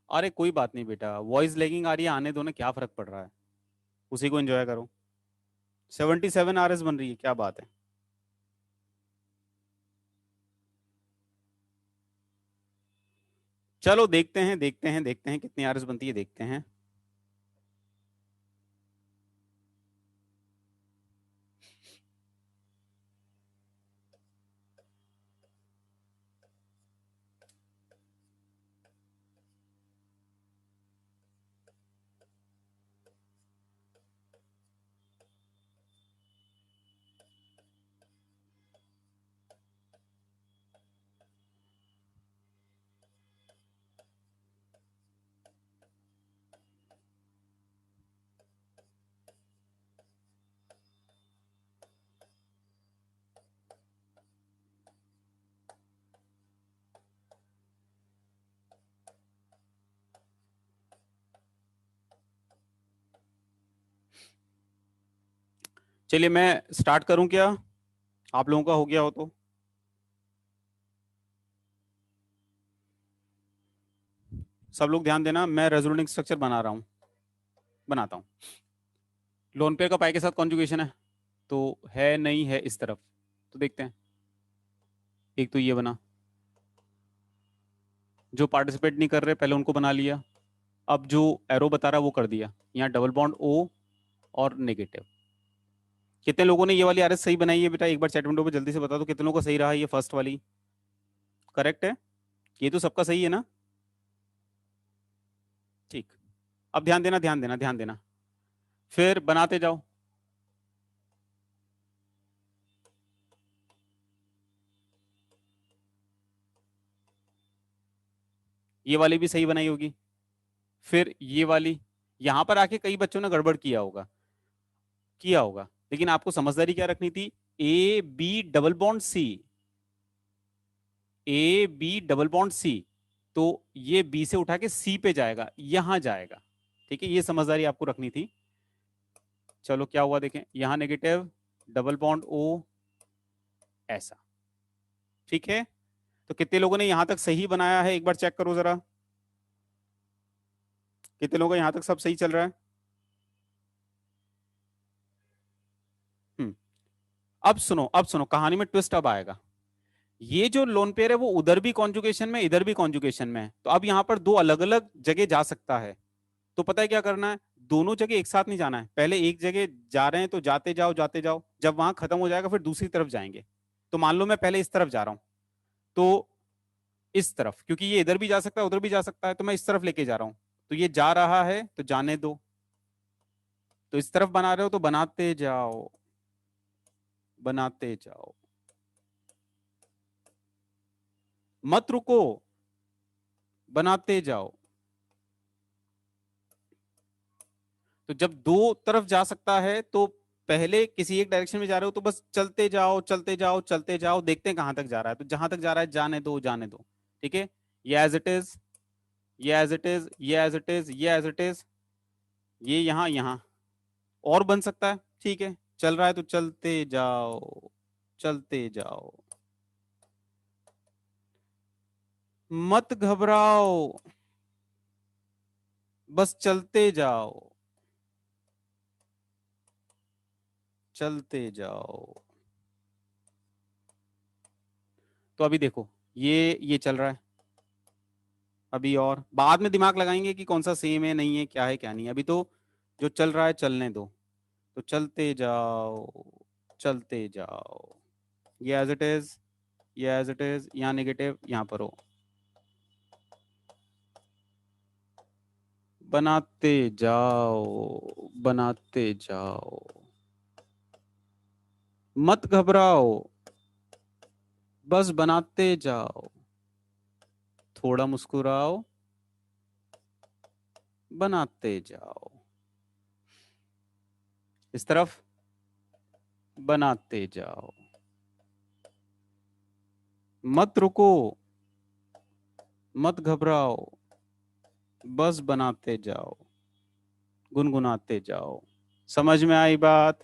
A: अरे कोई बात नहीं बेटा, वॉइस लैगिंग आ रही है, आने दो ना, क्या फर्क पड़ रहा है, उसी को एंजॉय करो। 77 आरएस बन रही है, क्या बात है। चलो देखते हैं देखते हैं देखते हैं कितनी आरएस बनती है, देखते हैं। चलिए मैं स्टार्ट करूं क्या, आप लोगों का हो गया हो तो। सब लोग ध्यान देना, मैं रेजोनेटिंग स्ट्रक्चर बना रहा हूं, बनाता हूं। लोन पेयर का पाई के साथ कॉन्जुगेशन है, तो है नहीं है इस तरफ, तो देखते हैं। एक तो ये बना, जो पार्टिसिपेट नहीं कर रहे पहले उनको बना लिया। अब जो एरो बता रहा है वो कर दिया, यहाँ डबल बॉन्ड ओ और नेगेटिव। कितने लोगों ने ये वाली आरएस सही बनाई है बेटा, एक बार चैट विंडो पे जल्दी से बता दो कितने लोगों का सही रहा है, ये फर्स्ट वाली करेक्ट है, ये तो सबका सही है ना। ठीक, अब ध्यान देना ध्यान देना ध्यान देना, फिर बनाते जाओ। ये वाली भी सही बनाई होगी, फिर ये वाली। यहां पर आके कई बच्चों ने गड़बड़ किया होगा, लेकिन आपको समझदारी क्या रखनी थी, A B double bond C, A B double bond C, तो ये बी से उठा के सी पे जाएगा, यहां जाएगा। ठीक है, ये समझदारी आपको रखनी थी। चलो क्या हुआ देखें, यहां नेगेटिव, डबल बॉन्ड ओ, ऐसा। ठीक है, तो कितने लोगों ने यहां तक सही बनाया है, एक बार चेक करो जरा, कितने लोगों का यहां तक सब सही चल रहा है। हम्म, अब सुनो कहानी में ट्विस्ट अब आएगा। ये जो लोन पेयर है वो उधर भी कॉन्जुगेशन में, इधर भी कॉन्जुगेशन में है, तो अब यहाँ पर दो अलग अलग जगह जा सकता है। तो पता है क्या करना है, दोनों जगह एक साथ नहीं जाना है, पहले एक जगह जा रहे हैं तो जाते जाओ जाते जाओ, जब वहां खत्म हो जाएगा फिर दूसरी तरफ जाएंगे। तो मान लो मैं पहले इस तरफ जा रहा हूं, तो इस तरफ, क्योंकि ये इधर भी जा सकता है उधर भी जा सकता है, तो मैं इस तरफ लेके जा रहा हूं। तो ये जा रहा है तो जाने दो, तो इस तरफ बना रहे हो तो बनाते जाओ, बनाते जाओ, मत रुको, बनाते जाओ। तो जब दो तरफ जा सकता है तो पहले किसी एक डायरेक्शन में जा रहे हो तो बस चलते जाओ चलते जाओ चलते जाओ, देखते हैं कहां तक जा रहा है, तो जहां तक जा रहा है जाने दो जाने दो। ठीक है, ये एज इट इज, ये एज इट इज, ये एज इट इज, ये एज इट इज, ये यहाँ यहाँ और बन सकता है। ठीक है, चल रहा है तो चलते जाओ चलते जाओ, मत घबराओ, बस चलते जाओ चलते जाओ। तो अभी देखो, ये चल रहा है, अभी और बाद में दिमाग लगाएंगे कि कौन सा सेम है नहीं है क्या है क्या नहीं है, अभी तो जो चल रहा है चलने दो। तो चलते जाओ चलते जाओ, ये एज इट इज, ये एज इट इज, यहाँ नेगेटिव यहाँ पर हो, बनाते जाओ बनाते जाओ, मत घबराओ, बस बनाते जाओ, थोड़ा मुस्कुराओ, बनाते जाओ, इस तरफ बनाते जाओ, मत रुको, मत घबराओ, बस बनाते जाओ, गुनगुनाते जाओ। समझ में आई बात।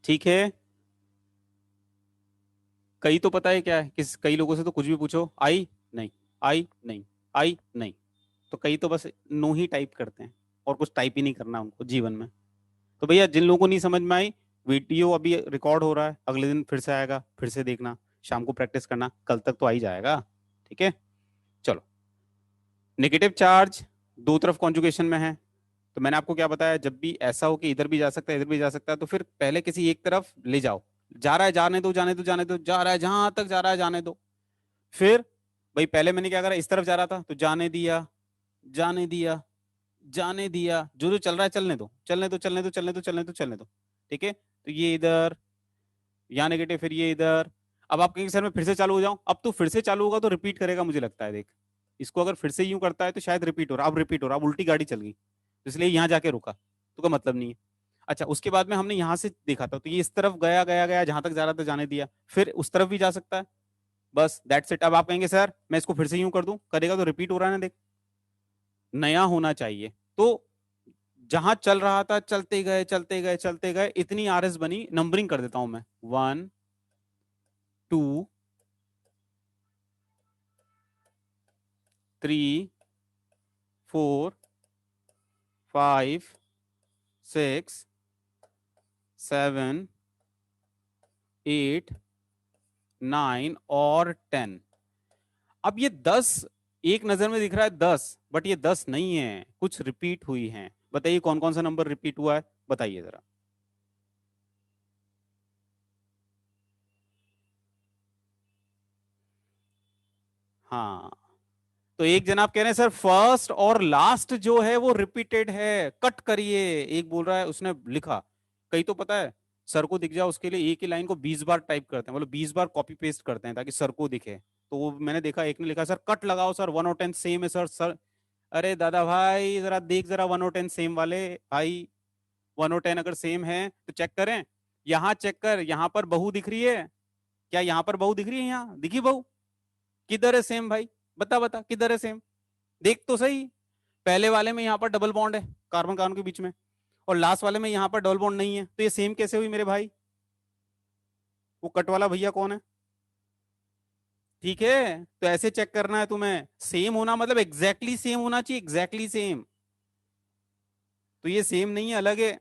A: ठीक है, कई तो पता है क्या है, किस कई लोगों से तो कुछ भी पूछो, आई नहीं, आई नहीं, आई नहीं, तो कई तो बस नो ही टाइप करते हैं, और कुछ टाइप ही नहीं करना उनको जीवन में। तो भैया जिन लोगों को नहीं समझ में आई, वीडियो अभी रिकॉर्ड हो रहा है, अगले दिन फिर से आएगा, फिर से देखना, शाम को प्रैक्टिस करना, कल तक तो आ ही जाएगा। ठीक है, चलो। नेगेटिव चार्ज दो तरफ कॉन्जुगेशन में है, तो मैंने आपको क्या बताया, जब भी ऐसा हो कि इधर भी जा सकता है इधर भी जा सकता है, तो फिर पहले किसी एक तरफ ले जाओ। जा रहा है जाने दो, जाने दो, जाने दो, जा रहा है जहां तक जा रहा है जाने दो। फिर भाई पहले मैंने क्या करा, इस तरफ जा रहा था तो जाने दिया, जाने दिया, जाने दिया, जो जो चल रहा है चलने दो, चलने दो, चलने दो, चलने दो, चलने दो, चलने दो। ठीक है, तो ये इधर, यहाँ नेगेटिव, फिर ये इधर। अब आप कहेंगे सर मैं फिर से चालू हो जाऊं, अब तो फिर से चालू होगा तो रिपीट करेगा मुझे लगता है, देख। इसको अगर फिर से यूं करता है तो शायद रिपीट हो रहा, अब रिपीट हो रहा, अब उल्टी गाड़ी चल गई, तो इसलिए यहाँ जाके रुका, तो का मतलब नहीं है। अच्छा, उसके बाद में हमने यहाँ से देखा था, तो ये इस तरफ गया गया गया, जहां तक जा रहा था जाने दिया, फिर उस तरफ भी जा सकता है। बस दैट्स इट। अब आप कहेंगे सर मैं इसको फिर से यूं कर दूं, करेगा तो रिपीट हो रहा है ना, देख। नया होना चाहिए, तो जहां चल रहा था चलते गए, चलते गए, चलते गए, इतनी आरएस बनी। नंबरिंग कर देता हूं मैं, 1 2 3 4 5 6 7 8 9 और 10। अब ये 10 एक नजर में दिख रहा है 10, बट ये 10 नहीं है, कुछ रिपीट हुई हैं। बताइए कौन कौन सा नंबर रिपीट हुआ है, बताइए जरा। हाँ, तो एक जनाब कह रहे हैं सर फर्स्ट और लास्ट जो है वो रिपीटेड है, कट करिए। एक बोल रहा है उसने लिखा, कई तो पता है सर को दिख जाए उसके लिए एक ही लाइन को 20 बार टाइप करते हैं, मतलब 20 बार कॉपी पेस्ट करते हैं ताकि सर को दिखे। तो वो मैंने देखा, एक ने लिखा सर कट लगाओ सर, 1 और 10 सेम है सर। सर अरे दादा भाई जरा देख, जरा 1 और 10 सेम वाले भाई, 1 और 10 अगर सेम है तो चेक करें। यहाँ चेक कर, यहाँ पर बहू दिख रही है क्या, यहाँ पर बहू दिख रही है, यहाँ दिखी बहू? किधर है सेम भाई, बता बता किधर है सेम, देख तो सही। पहले वाले में यहाँ पर डबल बॉन्ड है कार्बन कार्बन के बीच में, और लास्ट वाले में यहाँ पर डबल बॉन्ड नहीं है, तो ये सेम कैसे हुई मेरे भाई? वो कट वाला भैया कौन है? ठीक है, तो ऐसे चेक करना है तुम्हें, सेम होना मतलब एग्जैक्टली सेम होना चाहिए, एग्जैक्टली सेम। तो ये सेम नहीं है, अलग है।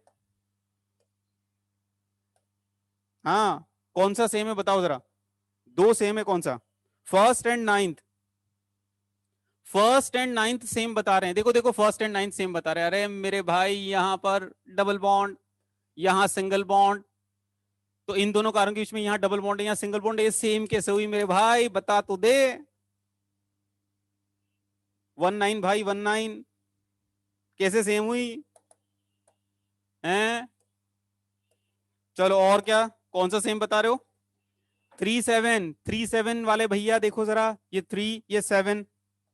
A: हाँ, कौन सा सेम है बताओ जरा, दो सेम है, कौन सा? First and ninth, first and ninth same बता रहे हैं, देखो देखो फर्स्ट एंड नाइन्थ सेम बता रहे हैं। अरे मेरे भाई यहाँ पर डबल बॉन्ड, यहाँ सिंगल बॉन्ड, तो इन दोनों कार्बन के बीच में यहाँ डबल बॉन्ड है यहाँ सिंगल बॉन्ड है, ये सेम कैसे हुई मेरे भाई, बता तो दे। 19 भाई, 19 कैसे सेम हुई हैं? चलो और क्या, कौन सा सेम बता रहे हो? 3 7, 3 7 वाले भैया देखो जरा, ये 3 ये 7,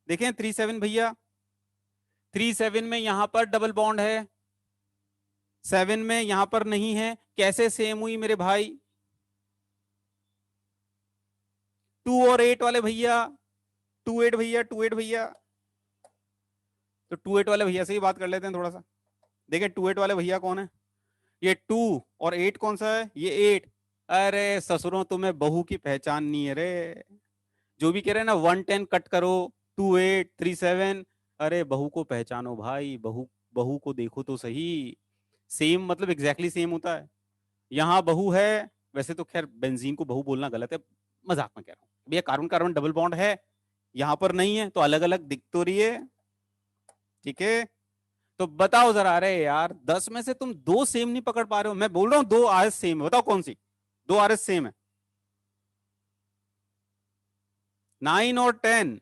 A: देखें 3 7 भैया, 3 7 में यहां पर डबल बॉन्ड है, 7 में यहां पर नहीं है, कैसे सेम हुई मेरे भाई? 2 और 8 वाले भैया, 2 8 भैया, 2 8 भैया, तो 2 8 वाले भैया से ही बात कर लेते हैं थोड़ा सा। देखें 2 8 वाले भैया कौन है, ये 2, और 8 कौन सा है, ये 8। अरे ससुरों तुम्हें बहू की पहचान नहीं है रे, जो भी कह रहे हैं ना 1 10 कट करो, 2 8 3 7, अरे बहू को पहचानो भाई, बहू, बहू को देखो तो सही। सेम मतलब एग्जैक्टली सेम होता है, यहाँ बहू है। वैसे तो खैर बेंजीन को बहू बोलना गलत है, मजाक में कह रहा हूँ भैया, कार्बन कार्बन डबल बॉन्ड है, यहाँ पर नहीं है, तो अलग अलग दिख तो रही है। ठीक है, तो बताओ जरा, अरे यार 10 में से तुम दो सेम नहीं पकड़ पा रहे हो, मैं बोल रहा हूँ दो आरएस सेम है, बताओ कौन सी दो आरएस सेम है? 9 और 10।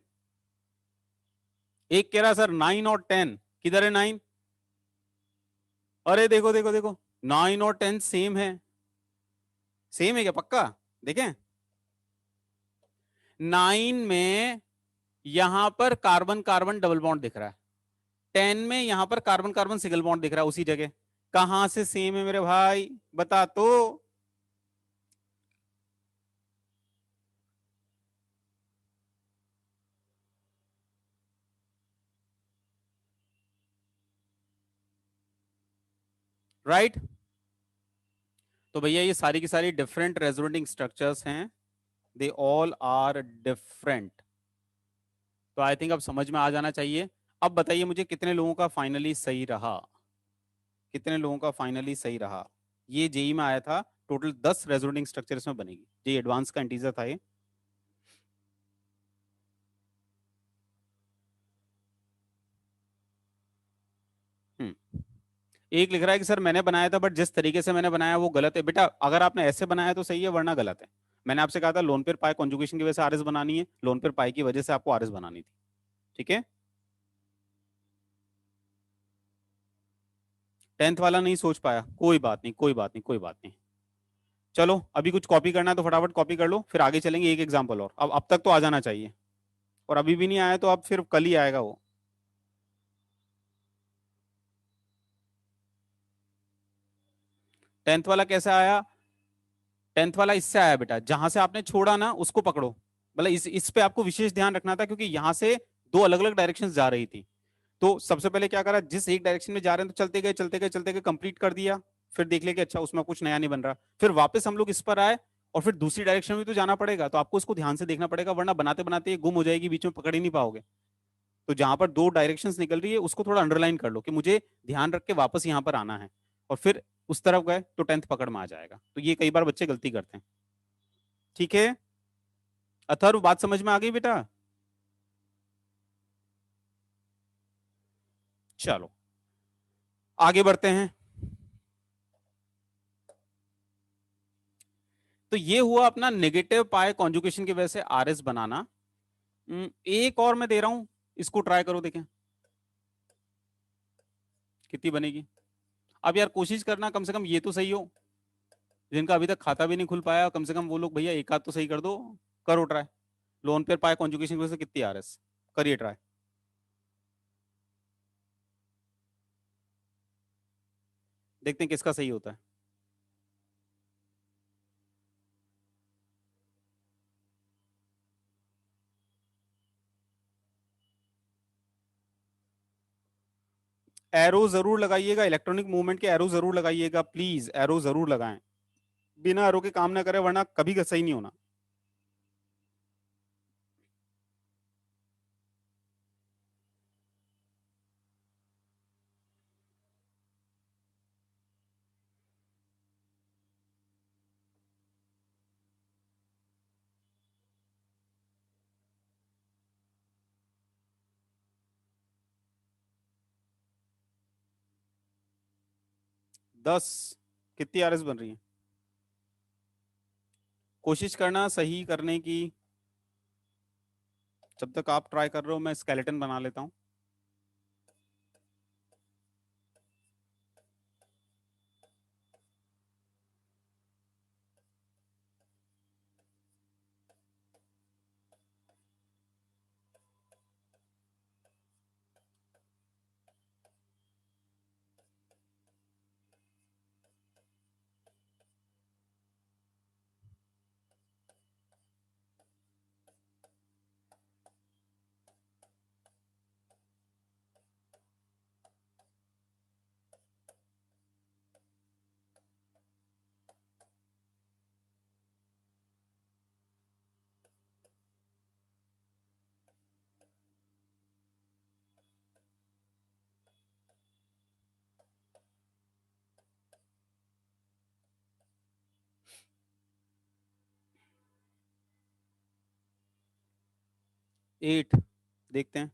A: एक कह रहा सर 9 और 10, किधर है 9? अरे देखो देखो देखो, 9 और 10 सेम है, सेम है क्या पक्का? देखें 9 में यहां पर कार्बन कार्बन डबल बॉन्ड दिख रहा है, 10 में यहां पर कार्बन कार्बन सिंगल बॉन्ड दिख रहा है उसी जगह, कहां से सेम है मेरे भाई, बता तो। Right right? तो भैया ये सारी की सारी डिफरेंट रेजोनेटिंग स्ट्रक्चर्स हैं, दे ऑल आर डिफरेंट। तो आई थिंक अब समझ में आ जाना चाहिए। अब बताइए मुझे कितने लोगों का फाइनली सही रहा, कितने लोगों का फाइनली सही रहा? ये जेई में आया था, टोटल 10 रेजोनेटिंग स्ट्रक्चर इसमें बनेगी। ये एडवांस का इंटीजर था ये। हम्म। एक लिख रहा है कि सर मैंने बनाया था बट जिस तरीके से मैंने बनाया वो गलत है। बेटा अगर आपने ऐसे बनाया तो सही है, वरना गलत है। मैंने आपसे कहा था लोन पेयर पाई कॉन्जुगेशन की वजह से आरएस बनानी है, लोन पेयर पाई की वजह से आपको आरएस बनानी थी। ठीक है। 10th वाला नहीं सोच पाया, कोई बात नहीं, कोई बात नहीं, कोई बात नहीं। चलो अभी कुछ कॉपी करना है तो फटाफट कॉपी कर लो, फिर आगे चलेंगे। एक एग्जाम्पल और, अब तक तो आ जाना चाहिए। और अभी भी नहीं आया तो अब फिर कल ही आएगा वो। 10th वाला कैसे आया? 10th वाला इससे आया बेटा, जहां से आपने छोड़ा ना उसको पकड़ो। मतलब इस पे आपको विशेष ध्यान रखना था, क्योंकि यहां से दो अलग अलग डायरेक्शन जा रही थी। तो सबसे पहले क्या करा, जिस एक डायरेक्शन में जा रहे हैं तो चलते गए चलते गए चलते गए, कंप्लीट कर दिया। फिर देख लिया कि अच्छा उसमें कुछ नया नहीं बन रहा, फिर वापस हम लोग इस पर आए। और फिर दूसरी डायरेक्शन में भी तो जाना पड़ेगा, तो आपको इसको ध्यान से देखना पड़ेगा, वरना बनाते बनाते ये गुम हो जाएगी, बीच में पकड़ ही नहीं पाओगे। तो जहां पर दो डायरेक्शंस निकल रही है उसको थोड़ा अंडरलाइन कर लो कि मुझे ध्यान रख के वापस यहाँ पर आना है। और फिर उस तरफ गए तो 10th पकड़ में आ जाएगा। तो ये कई बार बच्चे गलती करते हैं। ठीक है। अथर्व बात समझ में आ गई बेटा? चलो आगे बढ़ते हैं। तो ये हुआ अपना नेगेटिव पाई कॉन्जुगेशन की वजह से आरएस बनाना। एक और मैं दे रहा हूं, इसको ट्राई करो, देखें कितनी बनेगी। अब यार कोशिश करना कम से कम ये तो सही हो। जिनका अभी तक खाता भी नहीं खुल पाया, कम से कम वो लोग भैया एक आध तो सही कर दो। करो ट्राई। लोन पे पाए कॉन्जुगेशन की वजह से कितनी आरएस, करिए ट्राई। देखते हैं किसका सही होता है। एरो जरूर लगाइएगा, इलेक्ट्रॉनिक मूवमेंट के एरो जरूर लगाइएगा, प्लीज एरो जरूर लगाएं। बिना एरो के काम ना करें, वरना कभी का सही नहीं होना। 10। कितनी आरएस बन रही है? कोशिश करना सही करने की। जब तक आप ट्राई कर रहे हो मैं स्केलेटन बना लेता हूँ। एट। देखते हैं।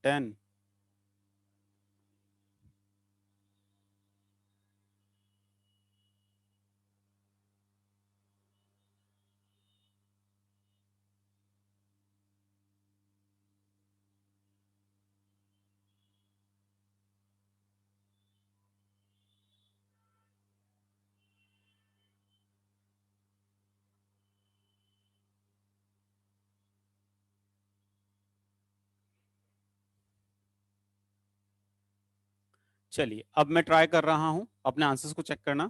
A: 10। चलिए अब मैं ट्राई कर रहा हूं, अपने आंसर्स को चेक करना।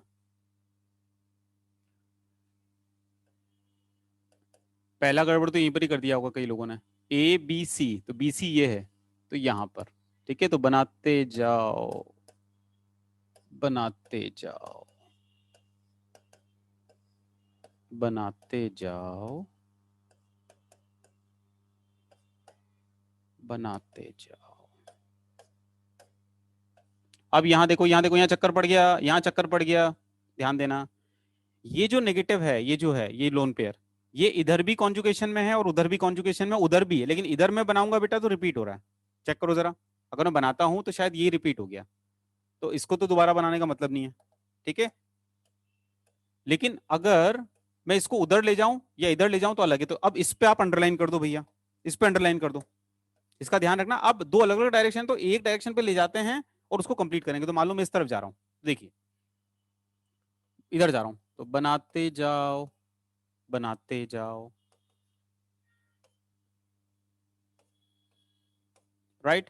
A: पहला गड़बड़ तो यहीं पर ही कर दिया होगा कई लोगों ने। ए बी सी, तो बी सी ये है, तो यहां पर। ठीक है, तो बनाते जाओ, बनाते जाओ, बनाते जाओ, बनाते जाओ। अब यहाँ देखो, यहाँ देखो, यहाँ चक्कर पड़ गया, यहाँ चक्कर पड़ गया, ध्यान देना। ये जो नेगेटिव है, ये जो है, ये लोन पेयर, ये इधर भी कॉन्जुगेशन में है और उधर भी कॉन्जुगेशन में, उधर भी है, लेकिन इधर मैं बनाऊंगा बेटा तो रिपीट हो रहा है। चेक करो जरा, अगर मैं बनाता हूं तो शायद ये रिपीट हो गया, तो इसको तो दोबारा बनाने का मतलब नहीं है, ठीक है। लेकिन अगर मैं इसको उधर ले जाऊं या इधर ले जाऊं तो अलग है। तो अब इस पे आप अंडरलाइन कर दो भैया, इस पे अंडरलाइन कर दो। इसका ध्यान रखना, अब दो अलग अलग डायरेक्शन, तो एक डायरेक्शन पे ले जाते हैं और उसको कंप्लीट करेंगे। तो मालूम मैं इस तरफ जा रहा हूं, देखिए इधर जा रहा हूं, तो बनाते जाओ, बनाते जाओ, राइट,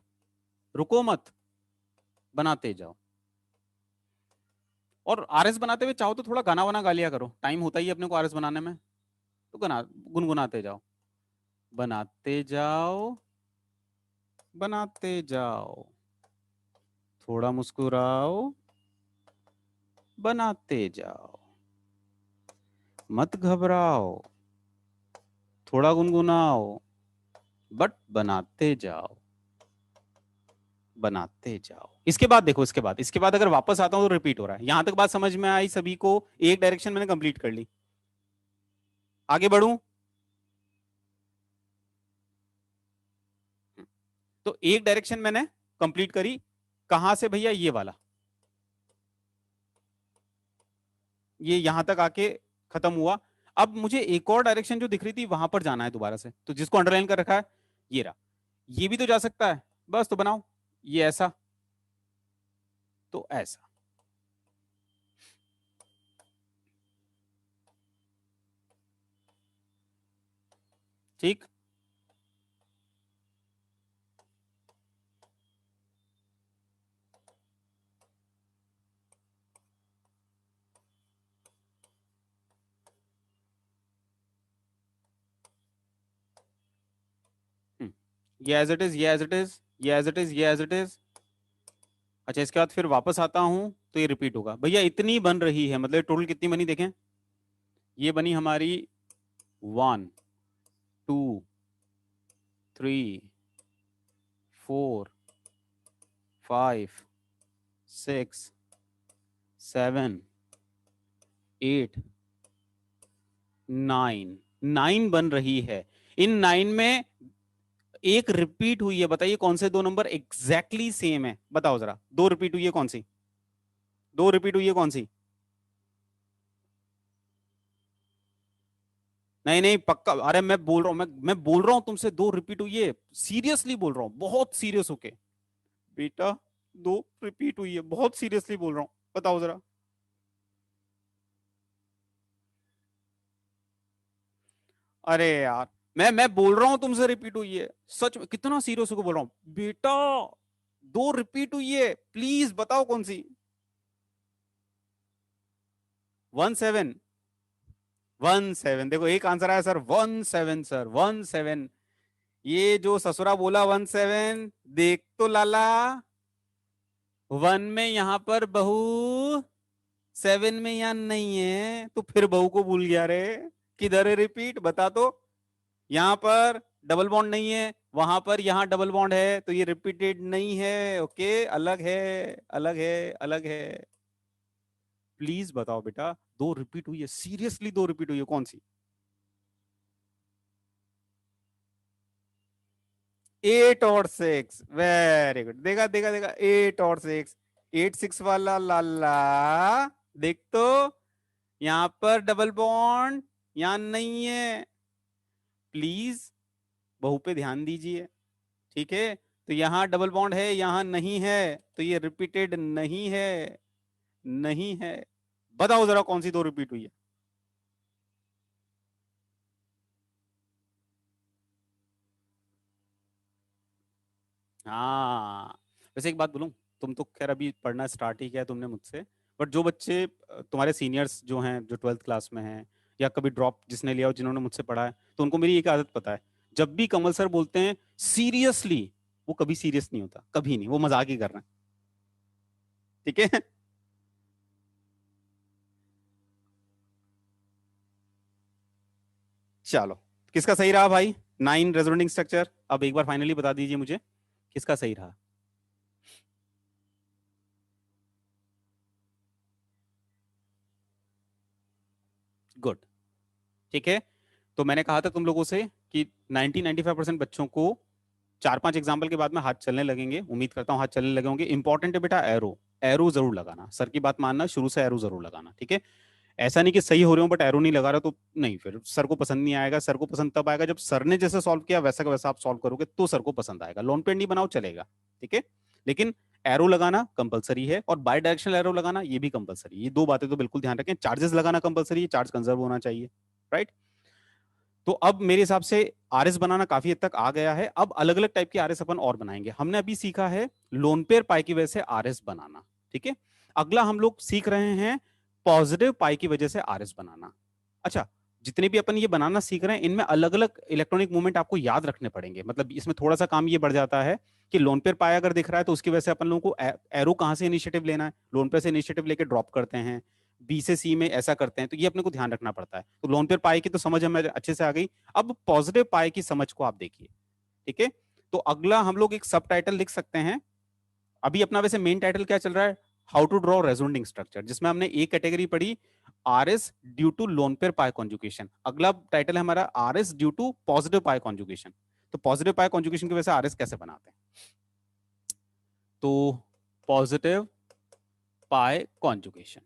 A: रुको मत, बनाते जाओ। और आरएस बनाते हुए चाहो तो थोड़ा गाना वाना गा लिया करो, टाइम होता ही है अपने को आरएस बनाने में, तो गाना गुनगुनाते जाओ। बनाते जाओ, बनाते जाओ, थोड़ा मुस्कुराओ, बनाते जाओ, मत घबराओ, थोड़ा गुनगुनाओ, बट बनाते जाओ, बनाते जाओ। इसके बाद देखो, इसके बाद अगर वापस आता हूं तो रिपीट हो रहा है। यहां तक बात समझ में आई सभी को? एक डायरेक्शन मैंने कंप्लीट कर ली, आगे बढ़ूं? तो एक डायरेक्शन मैंने कंप्लीट करी, कहां से भैया? ये वाला, ये यहां तक आके खत्म हुआ। अब मुझे एक और डायरेक्शन जो दिख रही थी वहां पर जाना है दोबारा से, तो जिसको अंडरलाइन कर रखा है ये रहा, ये भी तो जा सकता है, बस तो बनाओ, ये ऐसा, तो ऐसा, ठीक। हम्म, ये एज इट इज, ये एज इट इज, ये एज इट इज, ये एज इट इज। अच्छा, इसके बाद फिर वापस आता हूं तो ये रिपीट होगा भैया। इतनी बन रही है, मतलब टोटल कितनी बनी देखें, ये बनी हमारी 1 2 3 4 5 6 7 8 9, 9 बन रही है। इन 9 में एक रिपीट हुई है, बताइए कौन से दो नंबर एग्जैक्टली सेम है? बताओ जरा, दो रिपीट हुई है कौन सी? दो रिपीट हुई है कौन सी? नहीं नहीं, पक्का, अरे मैं बोल रहा हूं, मैं बोल रहा हूं तुमसे, दो रिपीट हुई है, सीरियसली बोल रहा हूं, बहुत सीरियस होके बेटा, दो रिपीट हुई है, बहुत सीरियसली बोल रहा हूं, बताओ जरा। अरे यार, मैं बोल रहा हूं तुमसे रिपीट हुई है, सच में कितना सीरियस होकर बोल रहा हूं बेटा, दो रिपीट हुई है, प्लीज बताओ कौन सी? 1 7, 1 7, देखो एक आंसर आया सर, 1 7 सर, 1 7। ये जो ससुरा बोला 1 7, देख तो लाला, 1 में यहां पर बहू, 7 में यहां नहीं है, तो फिर बहू को भूल गया रे, किधर है रिपीट बता तो। यहां पर डबल बॉन्ड नहीं है, वहां पर यहां डबल बॉन्ड है, तो ये रिपीटेड नहीं है, ओके, अलग है, अलग है, अलग है। प्लीज बताओ बेटा, दो रिपीट हुई है, सीरियसली दो रिपीट हुई है, कौन सी? 8 और 6, वेरी गुड, देखा देखा देखा, 8 और 6, 8 6 वाला लाला, देख तो, यहां पर डबल बॉन्ड यहां नहीं है, प्लीज बहू पे ध्यान दीजिए, ठीक है। तो यहां डबल बॉन्ड है, यहां नहीं है, तो ये रिपीटेड नहीं है, नहीं है। बताओ जरा कौन सी दो रिपीट हुई है? हाँ, वैसे एक बात बोलूं, तुम तो खैर अभी पढ़ना स्टार्ट ही किया है तुमने मुझसे, बट जो बच्चे तुम्हारे सीनियर्स जो हैं, जो 12th क्लास में हैं, या कभी ड्रॉप जिसने लिया हो, जिन्होंने मुझसे पढ़ा है, तो उनको मेरी एक आदत पता है, जब भी कमल सर बोलते हैं सीरियसली, वो कभी सीरियस नहीं होता, कभी नहीं, वो मजाक ही कर रहे हैं, ठीक है। चलो, किसका सही रहा भाई? 9 रेजोनेटिंग स्ट्रक्चर, अब एक बार फाइनली बता दीजिए मुझे, किसका सही रहा? गुड, ठीक है। तो मैंने कहा था तुम लोगों से कि 90-95% बच्चों को 4-5 एग्जाम्पल के बाद में हाथ चलने लगेंगे, उम्मीद करता हूँ हाथ चलने लगे होंगे। इंपॉर्टेंट है बेटा एरो, एरो जरूर लगाना, सर की बात मानना, शुरू से एरो जरूर लगाना, ठीक है। ऐसा नहीं कि सही हो रहे हो बट एरो नहीं लगा रहा तो नहीं, फिर सर को पसंद नहीं आएगा। सर को पसंद तब आएगा जब सर ने जैसे सॉल्व किया वैसा का वैसा आप सॉल्व करोगे तो सर को पसंद आएगा। लोन पेंट नहीं बनाओ चलेगा, ठीक है, लेकिन एरो लगाना कंपलसरी है और बाय डायरेक्शनल एरो लगाना ये भी कंपलसरी है। ये दो बातें तो बिल्कुल ध्यान रखें। चार्जेस लगाना कंपलसरी है, चार्ज कंजर्व होना चाहिए, राइट। तो अब मेरे हिसाब से आरएस बनाना काफी हद तक आ गया है। अब अलग अलग टाइप की आरएस अपन और बनाएंगे। हमने अभी सीखा है लोन पेयर पाई की वजह से आरएस बनाना, ठीक है। अगला हम लोग सीख रहे हैं पॉजिटिव पाई की वजह से आरएस बनाना। अच्छा, जितने भी अपन ये बनाना सीख रहे हैं इनमें अलग अलग इलेक्ट्रॉनिक मूवमेंट आपको याद रखने पड़ेंगे। मतलब इसमें थोड़ा सा काम ये बढ़ जाता है कि लोन पेयर पाई अगर दिख रहा है तो उसकी वजह से अपन लोगों को एरो कहां से इनिशिएटिव लेना है, लोन पेयर से इनिशिएटिव लेके ड्रॉप करते हैं, बी से सी में ऐसा करते हैं, तो ये अपने को ध्यान रखना पड़ता है। तो लोन पेयर पाई की तो समझ हमें अच्छे से आ गई। अब पॉजिटिव पाई की समझ को आप देखिए, ठीक है। तो अगला हम लोग एक सब टाइटल लिख सकते हैं। अभी अपना वैसे मेन टाइटल क्या चल रहा है, how to draw resonating structure, जिसमें हमने एक कैटेगरी पढ़ी RS due to lone pair pi conjugation. अगला टाइटल है हमारा RS due to positive pi conjugation. तो पॉजिटिव पाई कॉन्जुगेशन की वजह से आरएस कैसे बनाते हैं, तो positive pi conjugation,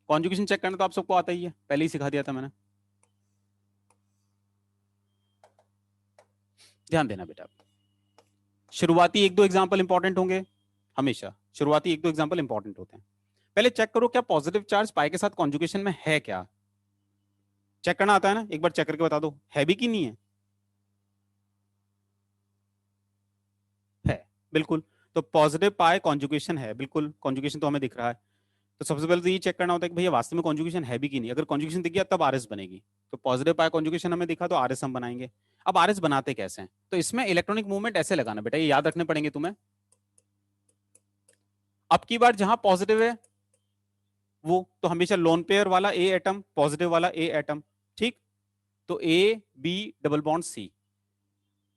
A: conjugation check करना तो आप सबको आता ही है, पहले ही सिखा दिया था मैंने। ध्यान देना बेटा, शुरुआती एक दो एग्जांपल इंपॉर्टेंट होंगे, हमेशा शुरुआती एक दो एग्जांपल इंपॉर्टेंट होते हैं। पहले चेक करो क्या पॉजिटिव चार्ज पाई के साथ कॉन्जुगेशन में है क्या। चेक करना आता है ना, एक बार चेक करके बता दो है भी कि नहीं है। है, बिल्कुल। तो पॉजिटिव पाई कॉन्जुगेशन है, बिल्कुल कॉन्जुगेशन तो हमें दिख रहा है। तो सबसे पहले तो ये चेक करना होता है कि भैया वास्तव में कॉन्जुगेशन है भी कि नहीं। अगर कॉन्जुगेशन दिख गया तब आरएस बनेगी। तो पॉजिटिव पाई कॉन्जुगेशन हमें दिखा तो आरएस हम बनाएंगे। अब आरएस बनाते कैसे हैं, तो इसमें इलेक्ट्रॉनिक मूवमेंट ऐसे लगाना बेटा, ये याद रखने पड़ेंगे तुम्हें। अब की बार जहां पॉजिटिव है वो तो हमेशा लोन पेयर वाला ए एटम, पॉजिटिव वाला ए एटम, ठीक। तो A B double bond C,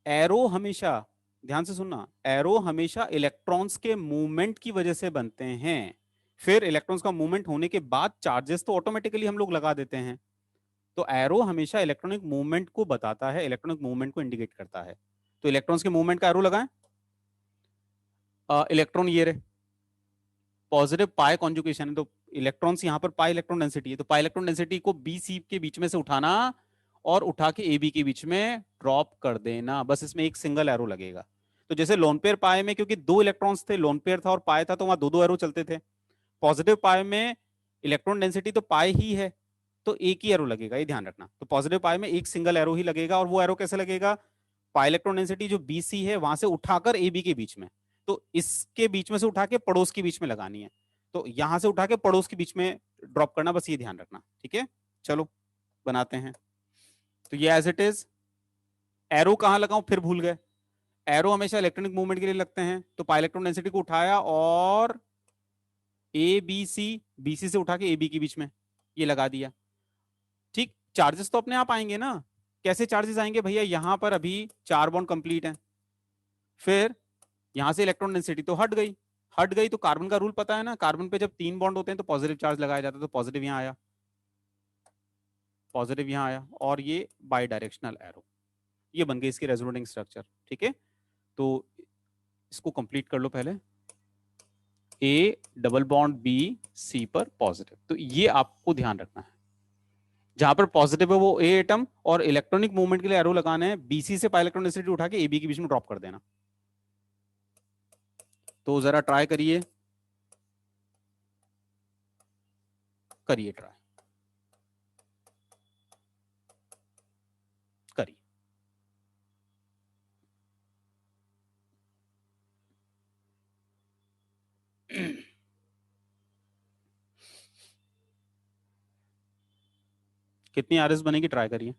A: arrow हमेशा, ध्यान से सुनना, एरो हमेशा इलेक्ट्रॉन्स के मूवमेंट की वजह से बनते हैं। फिर इलेक्ट्रॉन्स का मूवमेंट होने के बाद चार्जेस तो ऑटोमेटिकली हम लोग लगा देते हैं। तो एरो हमेशा इलेक्ट्रॉनिक मूवमेंट को बताता है, इलेक्ट्रॉनिक मूवमेंट को इंडिकेट करता है। तो इलेक्ट्रॉन्स के मूवमेंट का एरो लगाएं। इलेक्ट्रॉन ये रहे, पॉजिटिव पाई कॉन्जुगेशन है तो इलेक्ट्रॉन्स यहाँ पर पाई इलेक्ट्रॉन डेंसिटी है, तो पाई इलेक्ट्रॉन डेंसिटी को बी सी के बीच में से उठाना और उठा के ए बी के बीच में ड्रॉप कर देना, बस इसमें एक सिंगल एरो लगेगा। तो जैसे लोन पेयर पाई में क्योंकि दो इलेक्ट्रॉन्स थे, लोन पेयर था और पाई था, तो वहां दो दो एरो चलते थे। पॉजिटिव पाई में इलेक्ट्रॉन डेंसिटी तो पाई ही है तो एक ही एरो लगेगा, ये ध्यान रखना। तो पॉजिटिव पाई में एक सिंगल एरो ही लगेगा, और वो एरो कैसे लगेगा, पाई इलेक्ट्रॉन डेंसिटी जो बी सी है वहां से उठाकर ए बी के बीच में, तो इसके बीच में से उठा के पड़ोस के बीच में लगानी है। तो यहां से उठा के पड़ोस के बीच में ड्रॉप करना, बस ये ध्यान रखना, ठीक है। चलो बनाते हैं। तो ये एज इट इज, एरो कहां लगाऊं फिर भूल गए। एरो हमेशा इलेक्ट्रॉनिक मूवमेंट के लिए लगते हैं, तो पाई इलेक्ट्रॉन डेंसिटी को उठाया और ए बी सी से उठा के ए बी के बीच में ये लगा दिया, ठीक। चार्जेस तो अपने आप आएंगे ना, कैसे चार्जेस आएंगे भैया, यहां पर अभी 4 बॉन्ड कंप्लीट है, फिर यहां से इलेक्ट्रॉन डेंसिटी तो हट गई, हट गई तो कार्बन का रूल पता है ना, कार्बन पे जब 3 बॉन्ड होते हैं तो पॉजिटिव चार्ज लगाया जाता है, तो पॉजिटिव यहां आया, पॉजिटिव यहां आया, और ये बाई डायरेक्शनल एरो, ये बन गई इसकी रेजोनेटिंग स्ट्रक्चर, ठीक है। तो इसको कंप्लीट कर लो पहले, A double bond B C पर पॉजिटिव, तो ये आपको ध्यान रखना है। जहां पर पॉजिटिव है वो ए एटम, और इलेक्ट्रॉनिक मूवमेंट के लिए एरो लगाने हैं, बीसी से पाई इलेक्ट्रॉन डेंसिटी उठा के ए बी के बीच में ड्रॉप कर देना। तो जरा ट्राई करिए, करिए ट्राई करिए। कितनी आरएस बनेगी ट्राई करिए।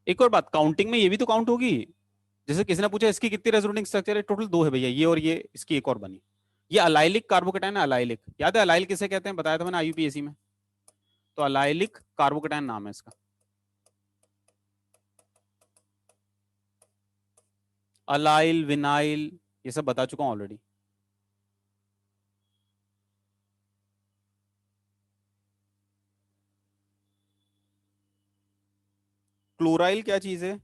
A: एक और बात, काउंटिंग में ये भी तो काउंट होगी। जैसे किसी ने पूछा इसकी कितनी रेजोनेटिंग स्ट्रक्चर है, टोटल 2 है भैया, ये और ये, इसकी एक और बनी। ये अलाइलिक कार्बोकेटाइन है, अलाइलिक, याद है अलाइल किसे कहते हैं, बताया था मैंने आईयूपीएसी में। तो अलाइलिक कार्बोकेटाइन नाम है इसका। अलाइल, विनाइल, ये सब बता चुका हूं ऑलरेडी। क्लोराइल क्या चीज है?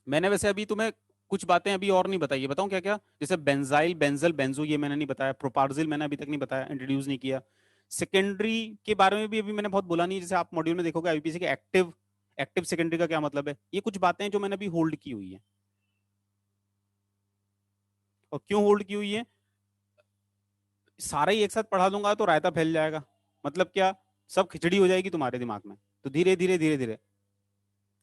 A: मैंने वैसे अभी तुम्हें कुछ बातें अभी और नहीं बताई है, बताऊं क्या क्या? जैसे बेंजाइल, बेंजल, बेंजो, ये मैंने नहीं बताया। प्रोपार्जिल मैंने अभी तक नहीं बताया, इंट्रोड्यूस नहीं किया। सेकेंडरी के बारे में भी अभी मैंने बहुत बोला नहीं। जैसे आप मॉड्यूल में देखोगे आईपीसी के एक्टिव, एक्टिव सेकेंडरी का क्या मतलब है, ये कुछ बातें हैं जो मैंने अभी होल्ड की हुई है। और क्यों होल्ड की हुई है? सारा ही एक साथ पढ़ा दूंगा तो रायता फैल जाएगा। मतलब क्या? सब खिचड़ी हो जाएगी तुम्हारे दिमाग में। तो धीरे धीरे धीरे धीरे,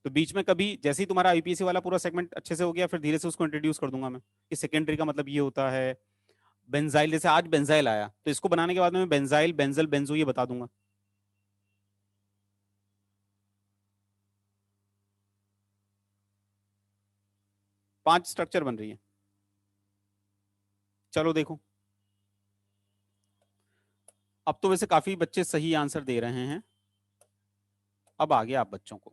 A: तो बीच में कभी जैसे ही तुम्हारा आईपीएससी वाला पूरा सेगमेंट अच्छे से हो गया, फिर धीरे से उसको इंट्रोड्यूस कर दूंगा मैं कि सेकेंडरी का मतलब ये होता है। बेंजाइल, जैसे आज बेंजाइल आया तो इसको बनाने के बाद में बेंजाइल, बेंजल, बेंजो ये बता दूंगा। 5 स्ट्रक्चर बन रही है। चलो देखो, अब तो वैसे काफी बच्चे सही आंसर दे रहे हैं। अब आ गया आप बच्चों को।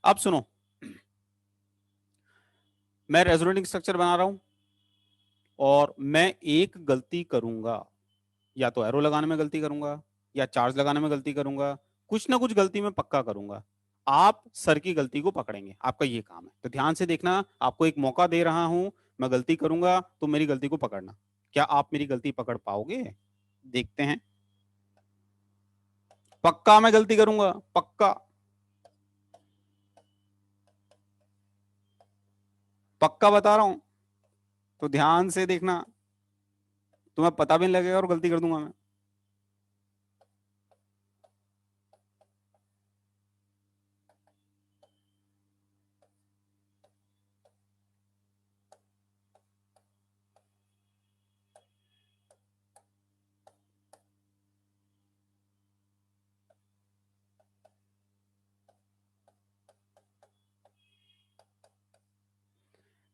A: अब सुनो, मैं रेजोनेटिंग स्ट्रक्चर बना रहा हूं और मैं एक गलती करूंगा। या तो एरो लगाने में गलती करूंगा, या चार्ज लगाने में गलती करूंगा। कुछ ना कुछ गलती मैं पक्का करूंगा। आप सर की गलती को पकड़ेंगे, आपका ये काम है। तो ध्यान से देखना, आपको एक मौका दे रहा हूं। मैं गलती करूंगा तो मेरी गलती को पकड़ना। क्या आप मेरी गलती पकड़ पाओगे? देखते हैं। पक्का मैं गलती करूंगा, पक्का। पक्का बता रहा हूं। तो ध्यान से देखना, तुम्हें पता भी नहीं लगेगा और गलती कर दूंगा मैं।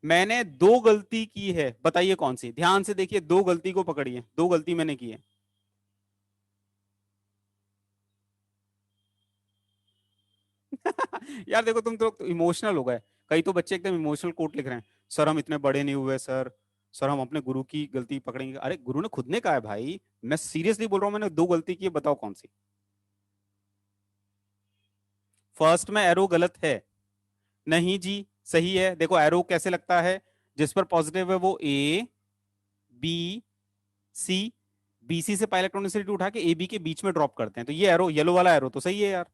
A: मैंने दो गलती की है, बताइए कौन सी? ध्यान से देखिए, दो गलती को पकड़िए, दो गलती मैंने की है। यार देखो, तुम तो इमोशनल हो गए। कई तो बच्चे एकदम इमोशनल कोट लिख रहे हैं। सर हम इतने बड़े नहीं हुए सर। सर हम अपने गुरु की गलती पकड़ेंगे। अरे गुरु ने खुद ने कहा है भाई। मैं सीरियसली बोल रहा हूँ, मैंने दो गलती की है, बताओ कौन सी? फर्स्ट में एरो गलत है। नहीं जी, सही है। देखो एरो कैसे लगता है, जिस पर पॉजिटिव है वो ए, बी, सी। बीसी से पाई इलेक्ट्रॉनिसिटी उठा के ए बी के बीच में ड्रॉप करते हैं, तो ये एरो, येलो वाला एरो तो सही है यार।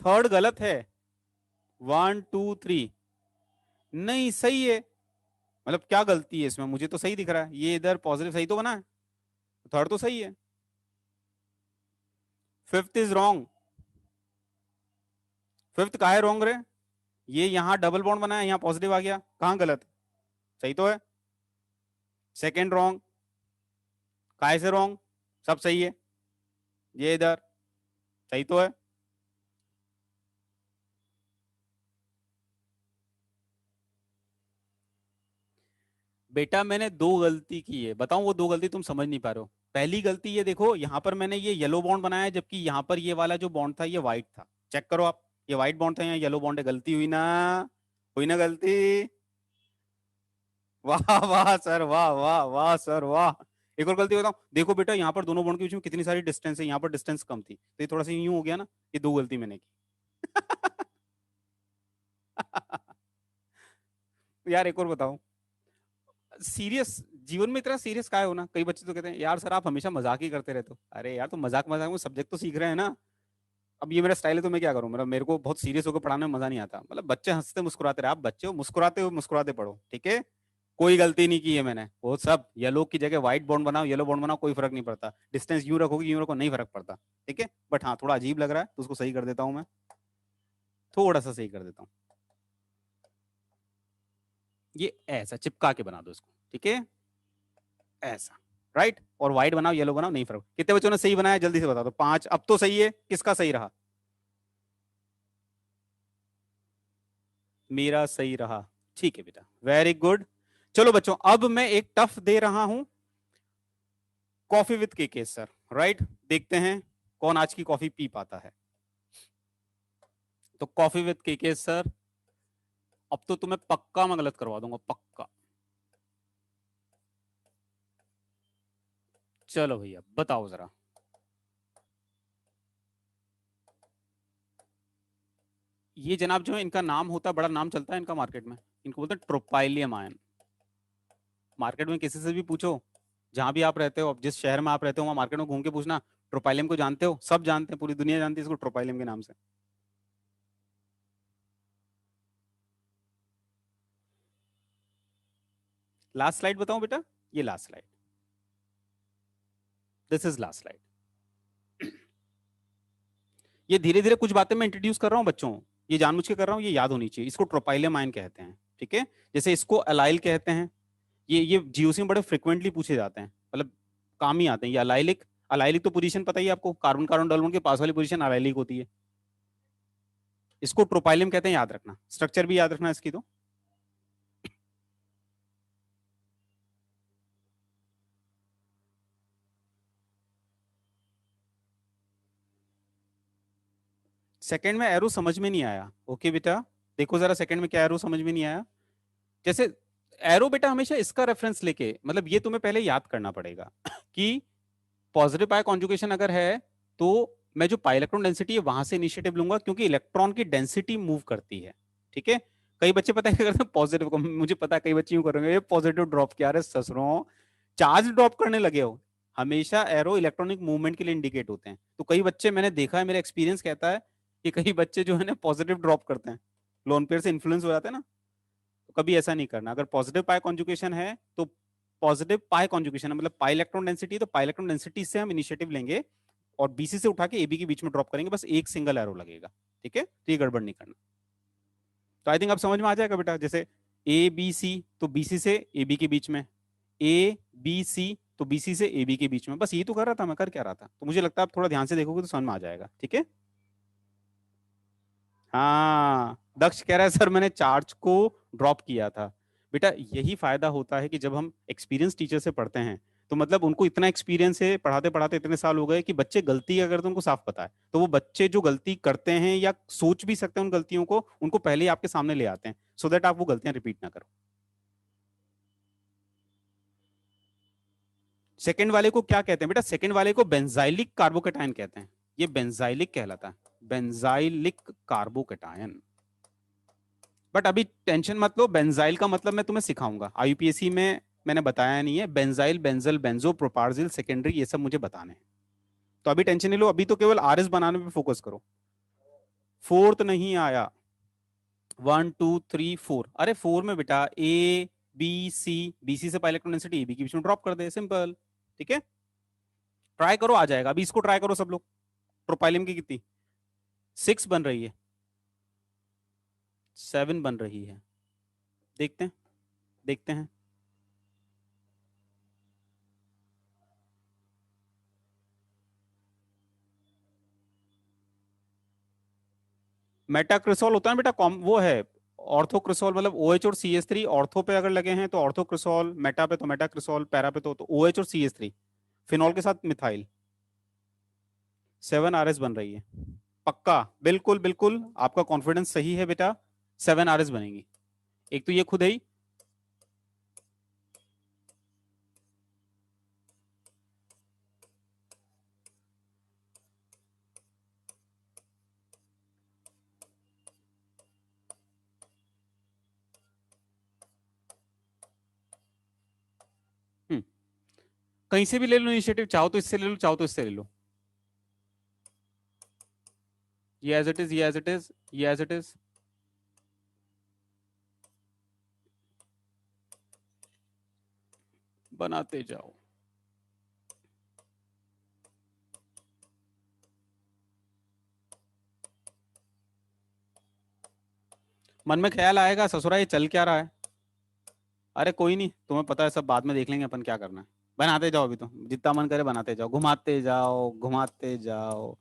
A: थर्ड गलत है। 1 2 3। नहीं सही है। मतलब क्या गलती है इसमें? मुझे तो सही दिख रहा है, ये इधर पॉजिटिव सही तो बना है। थर्ड तो सही है। Fifth is wrong. फिफ्थ काहे रॉन्ग रे? ये यहाँ डबल बॉन्ड बनाया, यहाँ पॉजिटिव आ गया, कहाँ गलत? सही तो है। Second wrong. काहे से रॉन्ग? सब सही है। ये इधर सही तो है। बेटा मैंने दो गलती की है, बताऊं वो दो गलती तुम समझ नहीं पा रहे हो। पहली गलती ये देखो, यहाँ पर मैंने ये येलो बॉन्ड बनाया है, जबकि यहाँ पर ये वाला जो बॉन्ड था ये व्हाइट था। चेक करो आप, ये व्हाइट बॉन्ड था, यहाँ येलो बॉन्ड है। गलती हुई ना? हुई ना गलती? वाह वाह सर, वाह वाह वाह सर, वाह। एक और गलती बताऊं, देखो बेटा यहाँ पर दोनों बॉन्ड के बीच में कितनी सारी डिस्टेंस है, यहाँ पर डिस्टेंस कम थी, तो ये थोड़ा सा यूं हो गया ना। ये दो गलती मैंने की। यार एक और बताओ, सीरियस जीवन में इतना सीरियस काहे हो ना? कई बच्चे तो कहते हैं यार सर आप हमेशा मजाक ही करते रहते हो। अरे यार तुम मजाक मजाक में सब्जेक्ट तो सीख रहे हैं ना। अब ये मेरा स्टाइल है तो मैं क्या करूं? मेरे को बहुत सीरियस होकर पढ़ाने में मजा नहीं आता। मतलब बच्चे हंसते मुस्कुराते रहे, आप बच्चे हो मुस्कुराते पढ़ो, ठीक है? कोई गलती नहीं की है मैंने। वो सब येलो की जगह व्हाइट बॉन्ड बनाओ, येलो बॉन्ड बनाओ, कोई फर्क नहीं पड़ता। डिस्टेंस यूं रखोगे यूं रखो, नहीं फर्क पड़ता। ठीक है, बट हाँ थोड़ा अजीब लग रहा है तो उसको सही कर देता हूँ मैं। थोड़ा सा सही कर देता हूँ। ये ऐसा चिपका के बना दो इसको, ठीक है, ऐसा, राइट। और व्हाइट बनाओ, येलो बनाओ, नहीं फर्क। कितने बच्चों ने सही बनाया जल्दी से बता दो। 5। अब तो सही है, किसका सही रहा? मेरा सही रहा। ठीक है बेटा, वेरी गुड। चलो बच्चों, अब मैं एक टफ दे रहा हूं, coffee with KK sir, right. देखते हैं कौन आज की कॉफी पी पाता है। तो कॉफी विद केके सर, अब तो तुम्हें पक्का मैं गलत करवा दूंगा, पक्का। चलो भैया बताओ जरा। ये जनाब जो है, इनका नाम होता है, बड़ा नाम चलता है इनका मार्केट में, इनको बोलते हैं ट्रोपाइलियम आयन। मार्केट में किसी से भी पूछो, जहां भी आप रहते हो, अब जिस शहर में आप रहते हो वहां मार्केट में घूम के पूछना, ट्रोपाइलियम को जानते हो? सब जानते हैं, पूरी दुनिया जानती है इसको ट्रोपाइलियम के नाम से। लास्ट स्लाइड बताऊं बेटा? ये last slide, this is last slide. ये धीरे धीरे कुछ बातें मैं इंट्रोड्यूस कर रहा हूँ बच्चों, ये जानबूझ के कर रहा हूँ, ये याद होनी चाहिए। इसको ट्रोपाइलियम आयन कहते हैं, ठीक है। जैसे इसको अलाइल कहते हैं। ये जीओसी में बड़े फ्रिक्वेंटली पूछे जाते हैं, मतलब काम ही आते हैं। ये अलाइलिक, अलाइलिक तो पोजीशन पता ही है आपको, कार्बन कार्बन डबल बॉन्ड के पास वाली पोजीशन अलाइलिक होती है। इसको ट्रोपाइलियम कहते हैं, याद रखना, स्ट्रक्चर भी याद रखना इसकी। तो सेकंड में एरो समझ में नहीं आया, ओके बेटा। देखो जरा सेकंड में क्या एरो समझ में नहीं आया। जैसे एरो बेटा हमेशा इसका रेफरेंस लेके, मतलब ये तुम्हें पहले याद करना पड़ेगा कि पॉजिटिव पाई कॉन्जुगेशन अगर है तो मैं जो पाई इलेक्ट्रॉन डेंसिटी है वहां से इनिशिएटिव लूंगा, क्योंकि इलेक्ट्रॉन की डेंसिटी मूव करती है, ठीक है। कई बच्चे पता है क्या करते हैं पॉजिटिव को, मुझे पता है कई बच्चे यूं करेंगे, ये पॉजिटिव ड्रॉप किया, अरे ससुरों चार्ज ड्रॉप करने लगे हो। हमेशा एरो इलेक्ट्रॉनिक मूवमेंट के लिए इंडिकेट होते हैं। तो कई बच्चे मैंने देखा है, मेरा एक्सपीरियंस कहता है कि कई बच्चे जो है ना पॉजिटिव ड्रॉप करते हैं, लोन पेयर से इन्फ्लुएंस हो जाते हैं ना। तो कभी ऐसा नहीं करना। अगर पॉजिटिव पाई कॉन्जुगेशन है तो पॉजिटिव पाई कॉन्जुगेशन है, मतलब पाई इलेक्ट्रॉन डेंसिटी, तो पाई इलेक्ट्रॉन डेंसिटी से हम इनिशिएटिव लेंगे और बीसी से उठा के एबी के बीच में ड्रॉप करेंगे, बस एक सिंगल एरो लगेगा, ठीक है। तो ये गड़बड़ नहीं करना। तो आई थिंक अब समझ में आ जाएगा बेटा। जैसे ए बी सी, तो बीसी से एबी के बीच में, ए बी सी तो बीसी से एबी के बीच में। बस ये तो कर रहा था मैं, कर क्या रहा था। तो मुझे लगता है आप थोड़ा ध्यान से देखोगे तो समझ में आ जाएगा, ठीक है। हाँ, दक्ष कह रहा है सर मैंने चार्ज को ड्रॉप किया था। बेटा यही फायदा होता है कि जब हम एक्सपीरियंस टीचर से पढ़ते हैं, तो मतलब उनको इतना एक्सपीरियंस है, पढ़ाते पढ़ाते इतने साल हो गए कि बच्चे गलती अगर तो उनको साफ पता है, तो वो बच्चे जो गलती करते हैं या सोच भी सकते हैं उन गलतियों को, उनको पहले ही आपके सामने ले आते हैं, सो दैट आप वो गलतियां रिपीट ना करो। सेकंड वाले को क्या कहते हैं बेटा? सेकंड वाले को बेंजाइलिक कार्बोकेटायन कहते हैं। ये बेंजाइलिक कहलाता है, बेंजाइलिक कार्बोकेटायन। बट अभी टेंशन मत लो, बेंजाइल का मतलब मैं तुम्हें सिखाऊंगा, आईयूपीएससी में मैंने बताया नहीं है। बेंजाइल, बेंजल, बेंजो, प्रोपार्जिल, सेकेंडरी, ये सब मुझे बताने हैं। तो अभी टेंशन नहीं लो, अभी तो केवल आरएस बनाने पे फोकस करो। फोर्थ नहीं आया, 1 2 3 4। अरे फोर में बेटा ए बी सी, बीसी से पाई इलेक्ट्रॉन डेंसिटी एबी के बीच में ड्रॉप कर दे, सिंपल, ठीक है। ट्राई करो, आ जाएगा। अभी इसको ट्राई करो सब लोग। प्रोपाइलियम की कितनी? 6 बन रही है, 7 बन रही है। देखते हैं, देखते हैं। मेटाक्रिसोल होता है बेटा, कॉम वो है ऑर्थोक्रिसोल, मतलब OH और CH3 ऑर्थो पे अगर लगे हैं तो ऑर्थोक्रिसोल, मेटा पे तो मेटाक्रिसोल, पैरा पे तो OH और CH3 फिनॉल के साथ मिथाइल। 7 RS बन रही है, पक्का, बिल्कुल बिल्कुल, आपका कॉन्फिडेंस सही है बेटा। 7 RS बनेगी। एक तो ये खुद ही। हम्म, कहीं से भी ले लो इनिशिएटिव, चाहो तो इससे ले लो, चाहो तो इससे ले लो। ये एज इट इज, ये एज इट इज, ये एज इट इज। बनाते जाओ। मन में ख्याल आएगा ससुरा ये चल क्या रहा है, अरे कोई नहीं, तुम्हें पता है सब बाद में देख लेंगे अपन क्या करना है। बनाते जाओ, अभी तो जितना मन करे बनाते जाओ, घुमाते जाओ घुमाते जाओ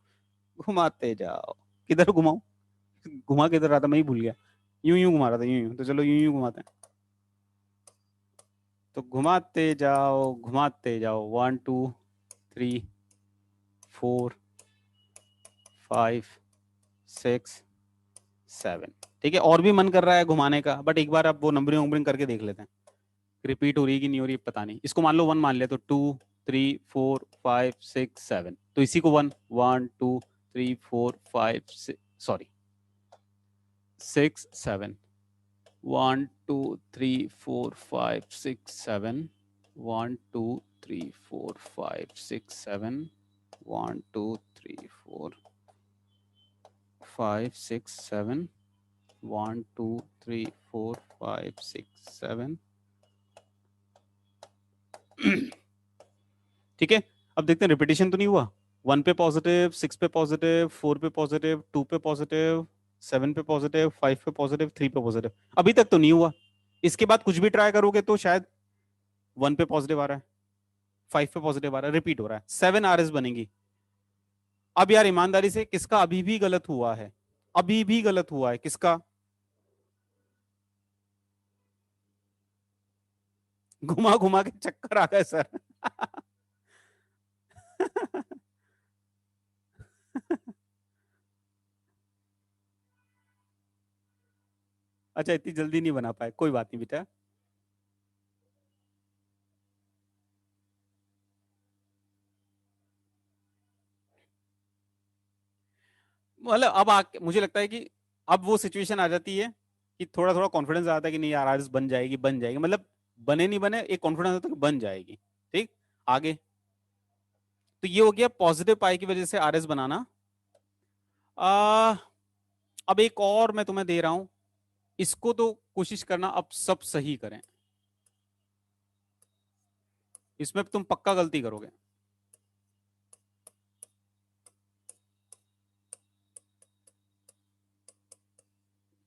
A: घुमाते जाओ। किधर घुमाऊं? घुमा किधर रहा था, मैं ही भूल गया। यूं यूं घुमा रहा था, यूं यूं, तो चलो यूं यूं घुमाते हैं। तो घुमाते जाओ 1 2 3 4 5 6 7। ठीक है, और भी मन कर रहा है घुमाने का, बट एक बार आप वो नंबरिंग वंबरिंग करके देख लेते हैं, रिपीट हो रही है कि नहीं हो रही पता नहीं। इसको मान लो 1 मान लिया, तो 2 3 4 5 6 7, तो इसी को 1 1 2 3 4 5 6, सॉरी 6 7। 1 2 3 4 5 6 7। 1 2 3 4 5 6 7। 1 2 3 4 5 6 7। 1 2 3 4 5 6 7। ठीक है, अब देखते हैं रिपीटेशन तो नहीं हुआ। 1 पे पॉजिटिव, 6 पे पॉजिटिव, 4 पे पॉजिटिव, 2 पे पॉजिटिव, 7 पे पॉजिटिव, 5 पे पॉजिटिव, 3 पे पॉजिटिव, अभी तक तो नहीं हुआ। इसके बाद कुछ भी ट्राई करोगे तो शायद 1 पे पॉजिटिव आ रहा है, 5 पे पॉजिटिव आ रहा है, रिपीट हो रहा है, 7 आरएस बनेंगी। अब यार ईमानदारी से, किसका अभी भी गलत हुआ है? अभी भी गलत हुआ है किसका? घुमा घुमा के चक्कर आ गए सर। अच्छा, इतनी जल्दी नहीं बना पाए, कोई बात नहीं बेटा। मतलब अब मुझे लगता है कि अब वो सिचुएशन आ जाती है कि थोड़ा थोड़ा कॉन्फिडेंस आता है कि नहीं यार आरएस बन जाएगी बन जाएगी, मतलब बने नहीं बने एक कॉन्फिडेंस आता है कि बन जाएगी। ठीक, आगे। तो ये हो गया पॉजिटिव पाई की वजह से आरएस बनाना। आ, अब एक और मैं तुम्हें दे रहा हूं, इसको तो कोशिश करना अब सब सही करें, इसमें तुम पक्का गलती करोगे।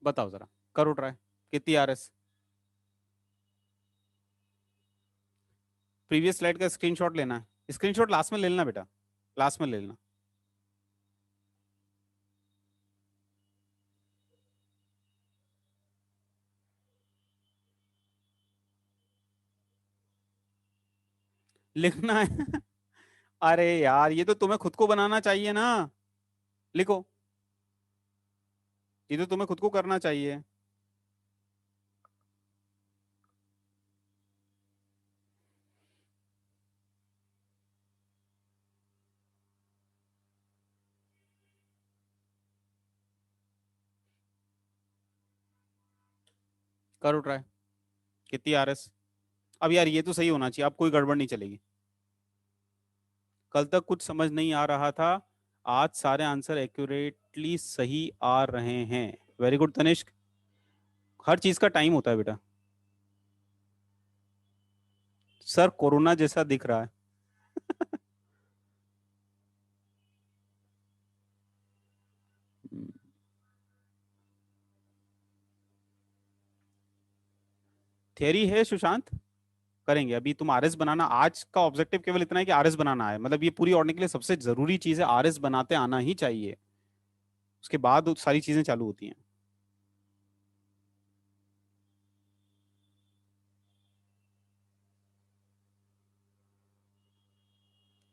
A: बताओ जरा, करो ट्राई, कितनी आरएस? प्रीवियस स्लाइड का स्क्रीनशॉट लेना है, स्क्रीनशॉट लास्ट में ले लेना बेटा, लास्ट में ले लेना। लिखना है। अरे यार ये तो तुम्हें खुद को बनाना चाहिए ना, लिखो, ये तो तुम्हें खुद को करना चाहिए। करो ट्राई, कितनी आरएस? अब यार ये तो सही होना चाहिए, अब कोई गड़बड़ नहीं चलेगी। कल तक कुछ समझ नहीं आ रहा था, आज सारे आंसर एक्यूरेटली सही आ रहे हैं। वेरी गुड तनिष्क, हर चीज का टाइम होता है बेटा। सर कोरोना जैसा दिख रहा है। थियरी है सुशांत, करेंगे अभी। तुम आरएस बनाना, आज का ऑब्जेक्टिव केवल इतना है कि आरएस बनाना है, मतलब ये पूरी ओढ़ने के लिए सबसे जरूरी चीज है, आरएस बनाते आना ही चाहिए, उसके बाद सारी चीजें चालू होती हैं।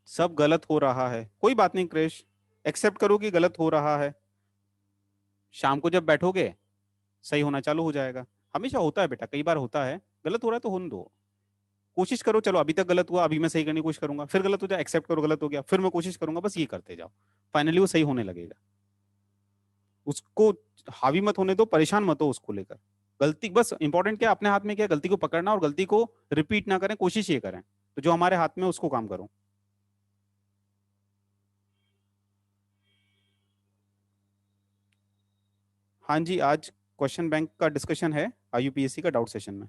A: सब गलत हो रहा है, कोई बात नहीं क्रिश, एक्सेप्ट करो कि गलत हो रहा है। शाम को जब बैठोगे सही होना चालू हो जाएगा। हमेशा होता है बेटा, कई बार होता है, गलत हो रहा है तो होने दो। कोशिश करो, चलो अभी तक गलत हुआ, अभी मैं सही करने की कोशिश करूंगा, फिर गलत हो जाए एक्सेप्ट करो गलत हो गया, फिर मैं कोशिश करूंगा, बस ये करते जाओ, फाइनली वो सही होने लगेगा। उसको हावी मत होने दो, परेशान मत हो उसको लेकर। गलती बस इंपॉर्टेंट क्या है, अपने हाथ में क्या है, गलती को पकड़ना और गलती को रिपीट ना करें, कोशिश ये करें, तो जो हमारे हाथ में है, उसको काम करो। हाँ जी, आज क्वेश्चन बैंक का डिस्कशन है आईयूपीएससी का डाउट सेशन में।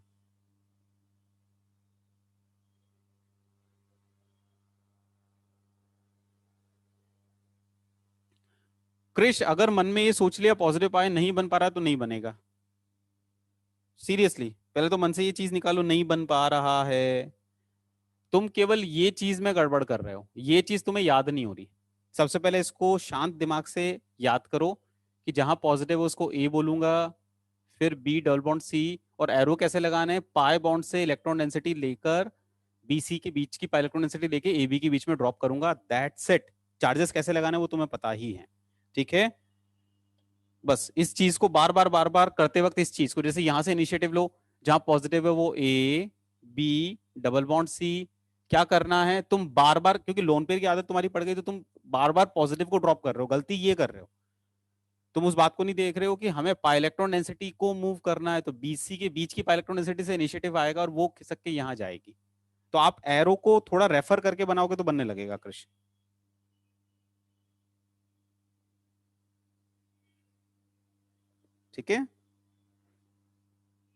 A: क्रिश अगर मन में ये सोच लिया पॉजिटिव आए नहीं बन पा रहा तो नहीं बनेगा, सीरियसली। पहले तो मन से ये चीज निकालो, नहीं बन पा रहा है। तुम केवल ये चीज में गड़बड़ कर रहे हो, ये चीज तुम्हें याद नहीं हो रही। सबसे पहले इसको शांत दिमाग से याद करो कि जहां पॉजिटिव है उसको ए बोलूंगा, फिर बी डबल बॉन्ड सी, और एरो कैसे लगाना है, पाई बॉन्ड से इलेक्ट्रॉन डेंसिटी लेकर बी सी के बीच की पाई इलेक्ट्रॉन डेंसिटी लेके ए बी के बीच में ड्रॉप करूंगा, दैट्स इट। चार्जेस कैसे लगाना है वो तुम्हें पता ही है, ठीक है। बस इस चीज को बार बार करते वक्त इस चीज को, जैसे यहां से इनिशिएटिव लो, जहां पॉजिटिव है वो A B double bond C. क्या करना है, तुम बार बार, क्योंकि लोन पेयर की आदत तुम्हारी पड़ गई तो तुम बार बार पॉजिटिव को ड्रॉप कर रहे हो, गलती ये कर रहे हो। तुम उस बात को नहीं देख रहे हो कि हमें पाई इलेक्ट्रॉन डेंसिटी को मूव करना है, तो बीसी के बीच की पाई इलेक्ट्रॉन डेंसिटी से इनिशिएटिव आएगा और वो खिसक के यहां जाएगी। तो आप एरो को थोड़ा रेफर करके बनाओगे तो बनने लगेगा कृष्ण, ठीक है।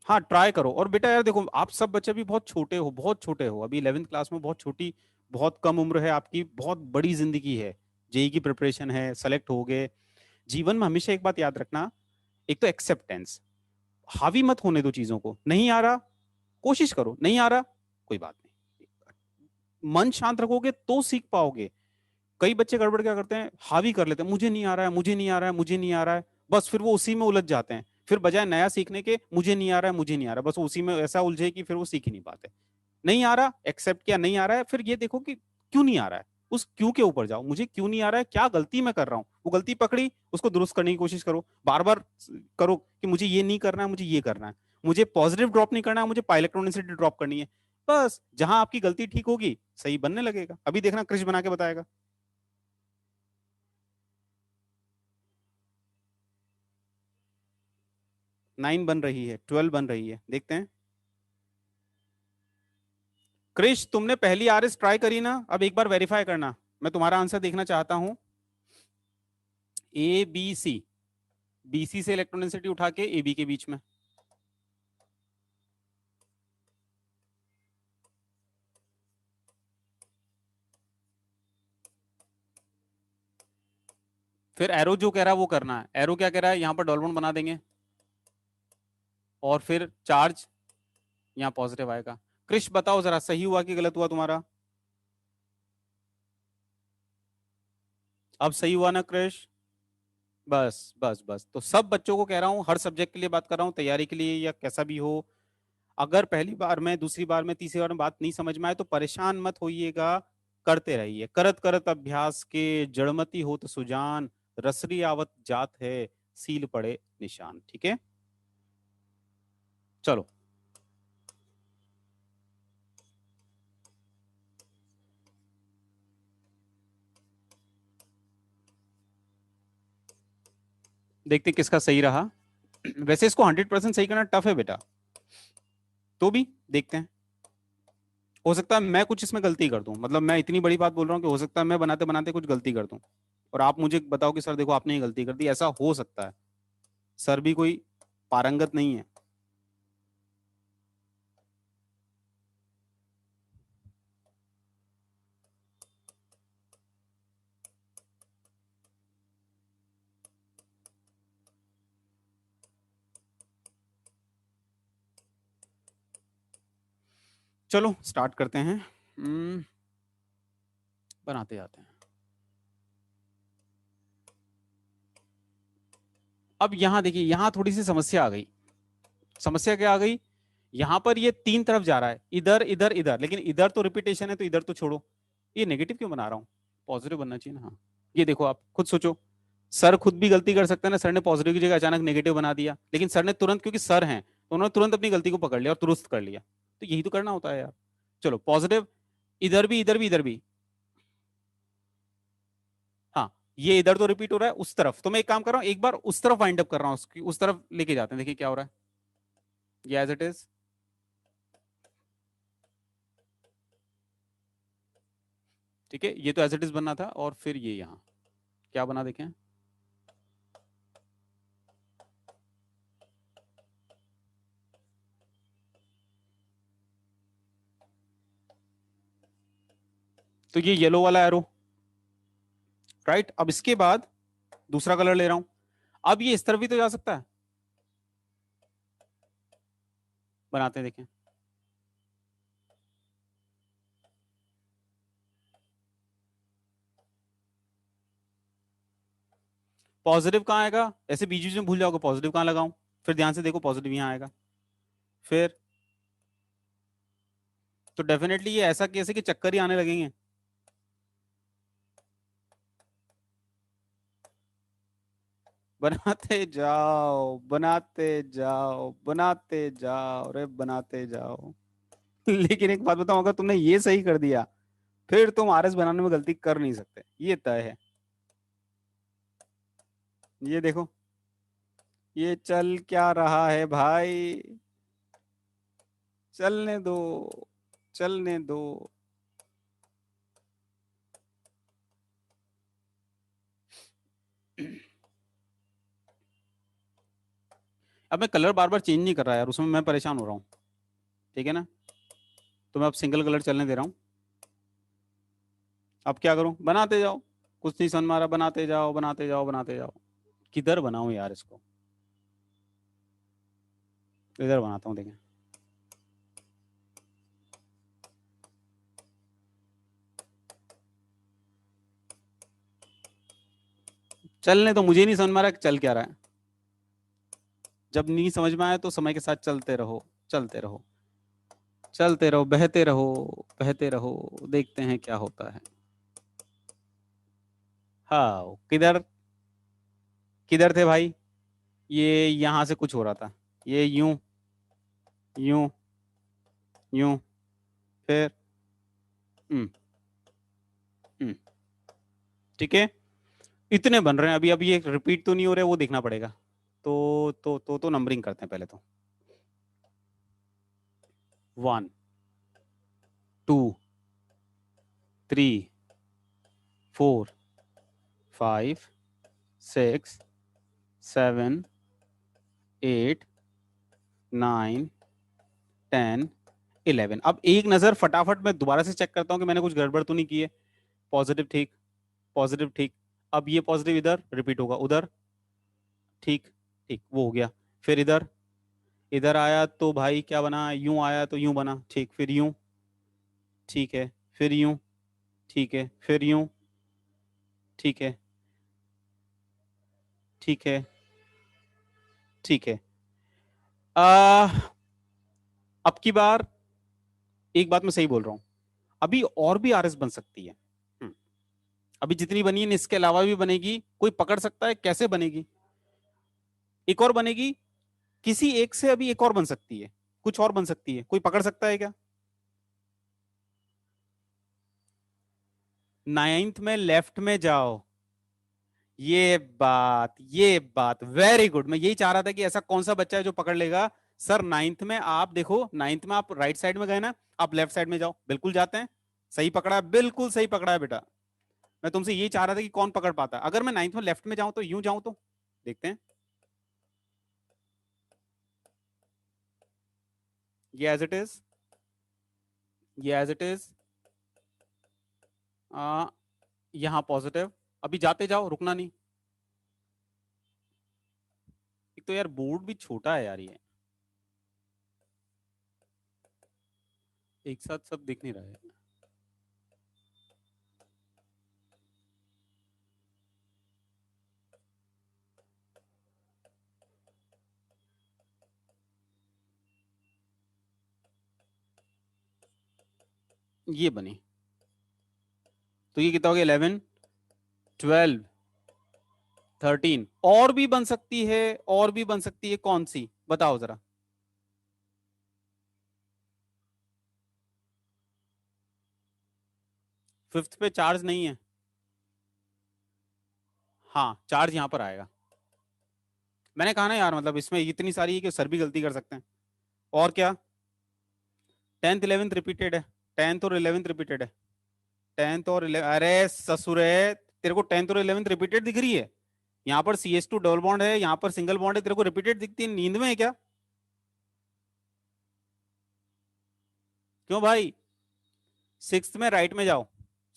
A: हाँ ट्राई करो। और बेटा यार देखो, आप सब बच्चे भी बहुत छोटे हो, बहुत छोटे हो, अभी 11वीं क्लास में, बहुत छोटी, बहुत कम उम्र है आपकी, बहुत बड़ी जिंदगी है। जेई की प्रिपरेशन है, सेलेक्ट हो गए। जीवन में हमेशा एक बात याद रखना, एक तो एक्सेप्टेंस, हावी मत होने दो चीजों को। नहीं आ रहा, कोशिश करो, नहीं आ रहा, कोई बात नहीं, मन शांत रखोगे तो सीख पाओगे। कई बच्चे गड़बड़ क्या करते हैं, हावी कर लेते हैं, मुझे नहीं आ रहा है, मुझे नहीं आ रहा है, मुझे नहीं आ रहा है, बस फिर वो उसी में उलझ जाते हैं। फिर बजाय नया सीखने के, मुझे नहीं आ रहा है, मुझे नहीं आ रहा है, बस वो उसी में ऐसा उलझे कि फिर वो सीख ही नहीं पाते। नहीं आ रहा, एक्सेप्ट किया नहीं आ रहा है, फिर ये देखो कि क्यों नहीं आ रहा है, उस क्यों के ऊपर जाओ, मुझे क्यों नहीं आ रहा है, क्या गलती मैं कर रहा हूँ, वो गलती पकड़ी, उसको दुरुस्त करने की कोशिश करो, बार बार करो कि मुझे ये नहीं करना है, मुझे ये करना है, मुझे पॉजिटिव ड्रॉप नहीं करना है, मुझे पाई इलेक्ट्रॉनिसिटी ड्रॉप करनी है। बस जहां आपकी गलती ठीक होगी सही बनने लगेगा। अभी देखना क्रिश बना के बताएगा। 9 बन रही है, 12 बन रही है, देखते हैं। क्रिश तुमने पहली आरएस ट्राई करी ना, अब एक बार वेरीफाई करना, मैं तुम्हारा आंसर देखना चाहता हूं। ए बी सी, बीसी से इलेक्ट्रॉन डेंसिटी उठा के ए बी के बीच में, फिर एरो जो कह रहा है वो करना है। एरो क्या कह रहा है, यहां पर डबल बॉन्ड बना देंगे और फिर चार्ज यहाँ पॉजिटिव आएगा। क्रिश बताओ जरा, सही हुआ कि गलत हुआ तुम्हारा? अब सही हुआ ना क्रिश? बस बस बस, तो सब बच्चों को कह रहा हूँ, हर सब्जेक्ट के लिए बात कर रहा हूँ, तैयारी के लिए या कैसा भी हो। अगर पहली बार में, दूसरी बार में, तीसरी बार में बात नहीं समझ में आए तो परेशान मत होइएगा, करते रहिए। करत करत अभ्यास के जड़मति होत सुजान, रसरी आवत जात है सील पड़े निशान, ठीक है। चलो देखते किसका सही रहा। वैसे इसको 100% सही करना टफ है बेटा, तो भी देखते हैं। हो सकता है मैं कुछ इसमें गलती कर दूं, मतलब मैं इतनी बड़ी बात बोल रहा हूँ कि हो सकता है मैं बनाते बनाते कुछ गलती कर दूं और आप मुझे बताओ कि सर देखो आपने ये गलती कर दी, ऐसा हो सकता है। सर भी कोई पारंगत नहीं है। चलो स्टार्ट करते हैं। बनाते जाते हैं। अब यहां देखिए, यहां थोड़ी सी समस्या आ गई। समस्या क्या आ गई, यहां पर ये तीन तरफ जा रहा है, इधर इधर इधर, लेकिन इधर तो रिपीटेशन है तो इधर तो छोड़ो। ये नेगेटिव क्यों बना रहा हूँ, पॉजिटिव बनना चाहिए ना। हाँ, ये देखो आप खुद सोचो, सर खुद भी गलती कर सकते हैं ना, सर ने पॉजिटिव की जगह अचानक नेगेटिव बना दिया, लेकिन सर ने तुरंत, क्योंकि सर हैं तो उन्होंने तुरंत अपनी गलती को पकड़ लिया और दुरुस्त कर लिया। तो यही तो करना होता है यार। चलो पॉजिटिव, इधर भी इधर भी इधर भी। हाँ, ये इधर तो रिपीट हो रहा है, उस तरफ तो मैं एक काम कर रहा हूँ, एक बार उस तरफ वाइंड अप कर रहा हूँ, उस तरफ लेके जाते हैं, देखिए क्या हो रहा है। ये एज इट इज, ठीक है, ये तो एज इट इज बनना था, और फिर ये यहाँ क्या बना देखें। तो ये येलो वाला एरो, राइट। अब इसके बाद दूसरा कलर ले रहा हूं, अब ये इस तरफ भी तो जा सकता है, बनाते हैं, देखें। पॉजिटिव कहाँ आएगा, ऐसे बीच बीच में भूल जाओगे पॉजिटिव कहाँ लगाऊं, फिर ध्यान से देखो पॉजिटिव यहाँ आएगा। फिर तो डेफिनेटली ये ऐसा कैसे कि चक्कर ही आने लगेंगे। बनाते जाओ बनाते जाओ बनाते जाओ रे बनाते जाओ। लेकिन एक बात बताऊं, अगर तुमने ये सही कर दिया फिर तुम आरएस बनाने में गलती कर नहीं सकते, ये तय है। ये देखो, ये चल क्या रहा है भाई, चलने दो, चलने दो। अब मैं कलर बार बार चेंज नहीं कर रहा यार, उसमें मैं परेशान हो रहा हूँ, ठीक है ना। तो मैं अब सिंगल कलर चलने दे रहा हूँ। अब क्या करूँ, बनाते जाओ, कुछ नहीं समझ में आ रहा, बनाते जाओ बनाते जाओ बनाते जाओ। किधर बनाऊं यार इसको, इधर बनाता हूँ, देखें। चलने तो मुझे नहीं समझ में आ रहा कि चल क्या रहा है। जब नहीं समझ में आए तो समय के साथ चलते रहो, चलते रहो, चलते रहो, बहते रहो, बहते रहो, देखते हैं क्या होता है। हाँ, किधर, किधर थे भाई, ये यहां से कुछ हो रहा था, ये यूं, यूं, यूं, फिर हम्म, हम्म, ठीक है। इतने बन रहे हैं अभी, अभी ये रिपीट तो नहीं हो रहे, वो देखना पड़ेगा। तो नंबरिंग करते हैं पहले तो। 1 2 3 4 5 6 7 8 9 10 11। अब एक नजर फटाफट मैं दोबारा से चेक करता हूँ कि मैंने कुछ गड़बड़ तो नहीं की है। पॉजिटिव ठीक, पॉजिटिव ठीक। अब ये पॉजिटिव इधर रिपीट होगा, उधर ठीक, ठीक वो हो गया। फिर इधर, इधर आया तो भाई क्या बना, यूं आया तो यूं बना, ठीक, फिर यूं, ठीक है, फिर यूं, ठीक है, फिर यूं, ठीक है, ठीक है, ठीक है। आ, अब की बार एक बात मैं सही बोल रहा हूँ, अभी और भी आरएस बन सकती है। अभी जितनी बनी है इसके अलावा भी बनेगी, कोई पकड़ सकता है कैसे बनेगी, एक और बनेगी, किसी एक से अभी एक और बन सकती है, कुछ और बन सकती है, कोई पकड़ सकता है क्या। नाइन्थ में लेफ्ट में जाओ, ये बात वेरी गुड, मैं यही चाह रहा था कि ऐसा कौन सा बच्चा है जो पकड़ लेगा। सर नाइन्थ में आप देखो, नाइन्थ में आप राइट साइड में गए ना, आप लेफ्ट साइड में जाओ, बिल्कुल जाते हैं। सही पकड़ा है, बिल्कुल सही पकड़ा है बेटा। मैं तुमसे यही चाह रहा था कि कौन पकड़ पाता है। अगर मैं नाइन्थ में लेफ्ट में जाऊं तो यूं जाऊं तो देखते हैं। ये एज इट इज, ये एज इट इज, यहाँ पॉजिटिव। अभी जाते जाओ, रुकना नहीं। एक तो यार बोर्ड भी छोटा है यार, ये एक साथ सब दिख नहीं रहा है। ये बनी, तो ये कितना हो गया, 11 12 13। और भी बन सकती है, और भी बन सकती है, कौन सी बताओ जरा। फिफ्थ पे चार्ज नहीं है, हाँ चार्ज यहां पर आएगा। मैंने कहा ना यार, मतलब इसमें इतनी सारी है कि सर भी गलती कर सकते हैं। और क्या, 10th 11th रिपीटेड है, 10th और 11th रिपीटेड है, 10th और 11, अरे ससुरे, तेरे को 10th और 11th रिपीटेड दिख रही है। यहाँ पर CS2 डबल बॉन्ड है, यहाँ पर सिंगल बॉन्ड है, तेरे को रिपीटेड दिखती है, नींद में है क्या। क्यों भाई, सिक्स्थ में राइट में जाओ,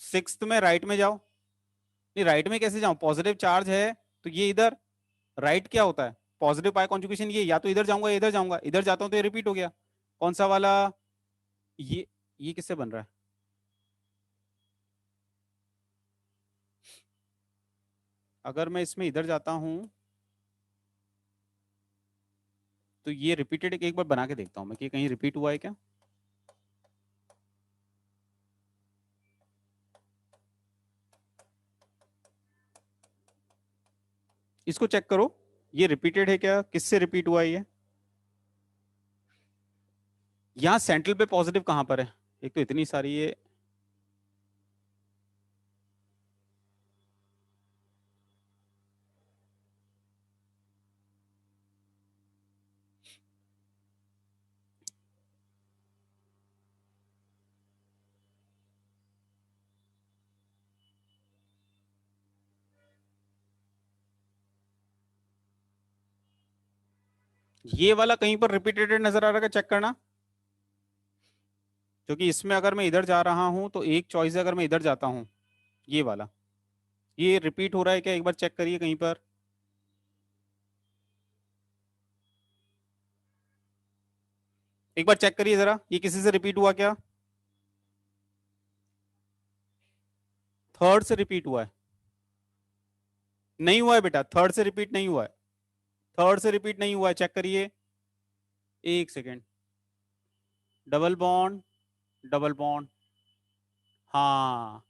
A: सिक्स्थ में राइट में जाओ। नहीं राइट में कैसे जाऊं, पॉजिटिव चार्ज है तो ये इधर, राइट क्या होता है, पॉजिटिव पाई कॉन्जुगेशन, ये या तो इधर जाऊंगा या इधर जाऊंगा, इधर जाता हूं तो ये रिपीट हो गया। कौन सा वाला? ये किससे बन रहा है? अगर मैं इसमें इधर जाता हूं तो ये रिपीटेड, एक बार बना के देखता हूं मैं कि कहीं रिपीट हुआ है क्या। इसको चेक करो, ये रिपीटेड है क्या, किससे रिपीट हुआ है ये। यहाँ सेंट्रल पे पॉजिटिव कहाँ पर है? एक तो इतनी सारी ये, ये वाला कहीं पर रिपीटेड नजर आ रहा है, चेक करना। क्योंकि इसमें अगर मैं इधर जा रहा हूं तो एक चॉइस है, अगर मैं इधर जाता हूं ये वाला, ये रिपीट हो रहा है क्या, एक बार चेक करिए कहीं पर। एक बार चेक करिए जरा, ये किसी से रिपीट हुआ क्या? थर्ड से रिपीट हुआ है? नहीं हुआ है बेटा, थर्ड से रिपीट नहीं हुआ है, थर्ड से रिपीट नहीं हुआ है, चेक करिए। एक second, double bond, double bond, हाँ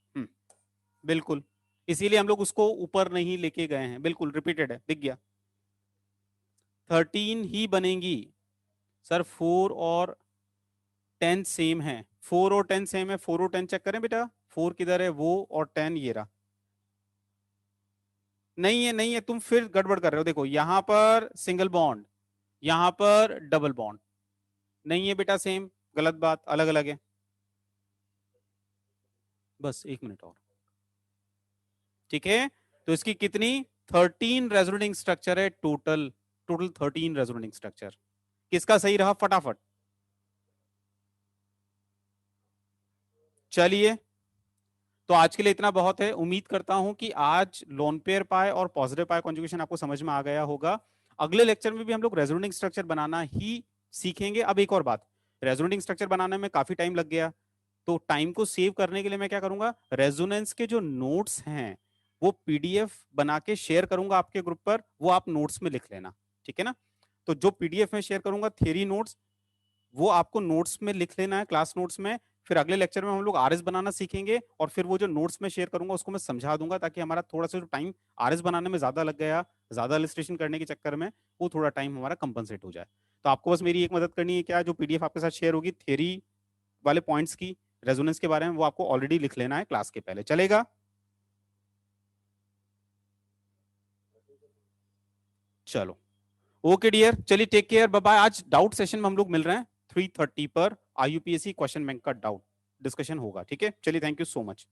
A: बिल्कुल, इसीलिए हम लोग उसको ऊपर नहीं लेके गए हैं, बिल्कुल रिपीटेड है, दिख गया। 13 ही बनेंगी सर, 4 और 10 सेम है, 4 और 10 सेम है, 4 और 10 चेक करें बेटा, 4 किधर है वो, और 10 ये रहा। नहीं है, नहीं है, तुम फिर गड़बड़ कर रहे हो, देखो यहां पर सिंगल बॉन्ड, यहां पर डबल बॉन्ड, नहीं है बेटा सेम, गलत बात, अलग अलग है। बस एक मिनट और, ठीक है। तो इसकी कितनी, 13 रेजोनेटिंग स्ट्रक्चर है टोटल, टोटल 13 रेजोनेटिंग स्ट्रक्चर। किसका सही रहा फटाफट? चलिए, तो आज के लिए इतना बहुत है, उम्मीद करता हूं कि आज लोन पेयर पाई और पॉजिटिव पाई कॉन्जुगेशन आपको समझ में आ गया होगा। अगले लेक्चर में भी हम लोग रेजोनेटिंग स्ट्रक्चर बनाना ही सीखेंगे। अब एक और बात, रेजोनेटिंग स्ट्रक्चर बनाने में काफी टाइम लग गया, तो टाइम को सेव करने के लिए मैं क्या करूंगा, रेजोनेंस के जो नोट्स हैं वो पीडीएफ बना के शेयर करूंगा आपके ग्रुप पर, वो आप नोट्स में लिख लेना, ठीक है ना। तो जो पीडीएफ में शेयर करूंगा थ्योरी नोट्स, वो आपको नोट्स में लिख लेना है, क्लास नोट्स में। फिर अगले लेक्चर में हम लोग आरएस बनाना सीखेंगे, और फिर वो जो नोट्स में शेयर करूंगा उसको मैं समझा दूंगा, ताकि हमारा थोड़ा सा जो टाइम आरएस बनाने में ज्यादा लग गया, ज्यादा इलस्ट्रेशन करने के चक्कर में, वो थोड़ा टाइम हमारा कंपनसेट हो जाए। तो आपको बस मेरी एक मदद करनी है, क्या, जो पीडीएफ आपके साथ शेयर होगी थ्योरी वाले पॉइंट्स की, रेजोनेंस के बारे में, वो आपको ऑलरेडी लिख लेना है क्लास के पहले, चलेगा? चलो, ओके डियर, चलिए टेक केयर, बाय बाय। आज डाउट सेशन में हम लोग मिल रहे हैं 3:30 पर, आईयूपीएससी क्वेश्चन बैंक का डाउट डिस्कशन होगा, ठीक है। चलिए, थैंक यू सो मच।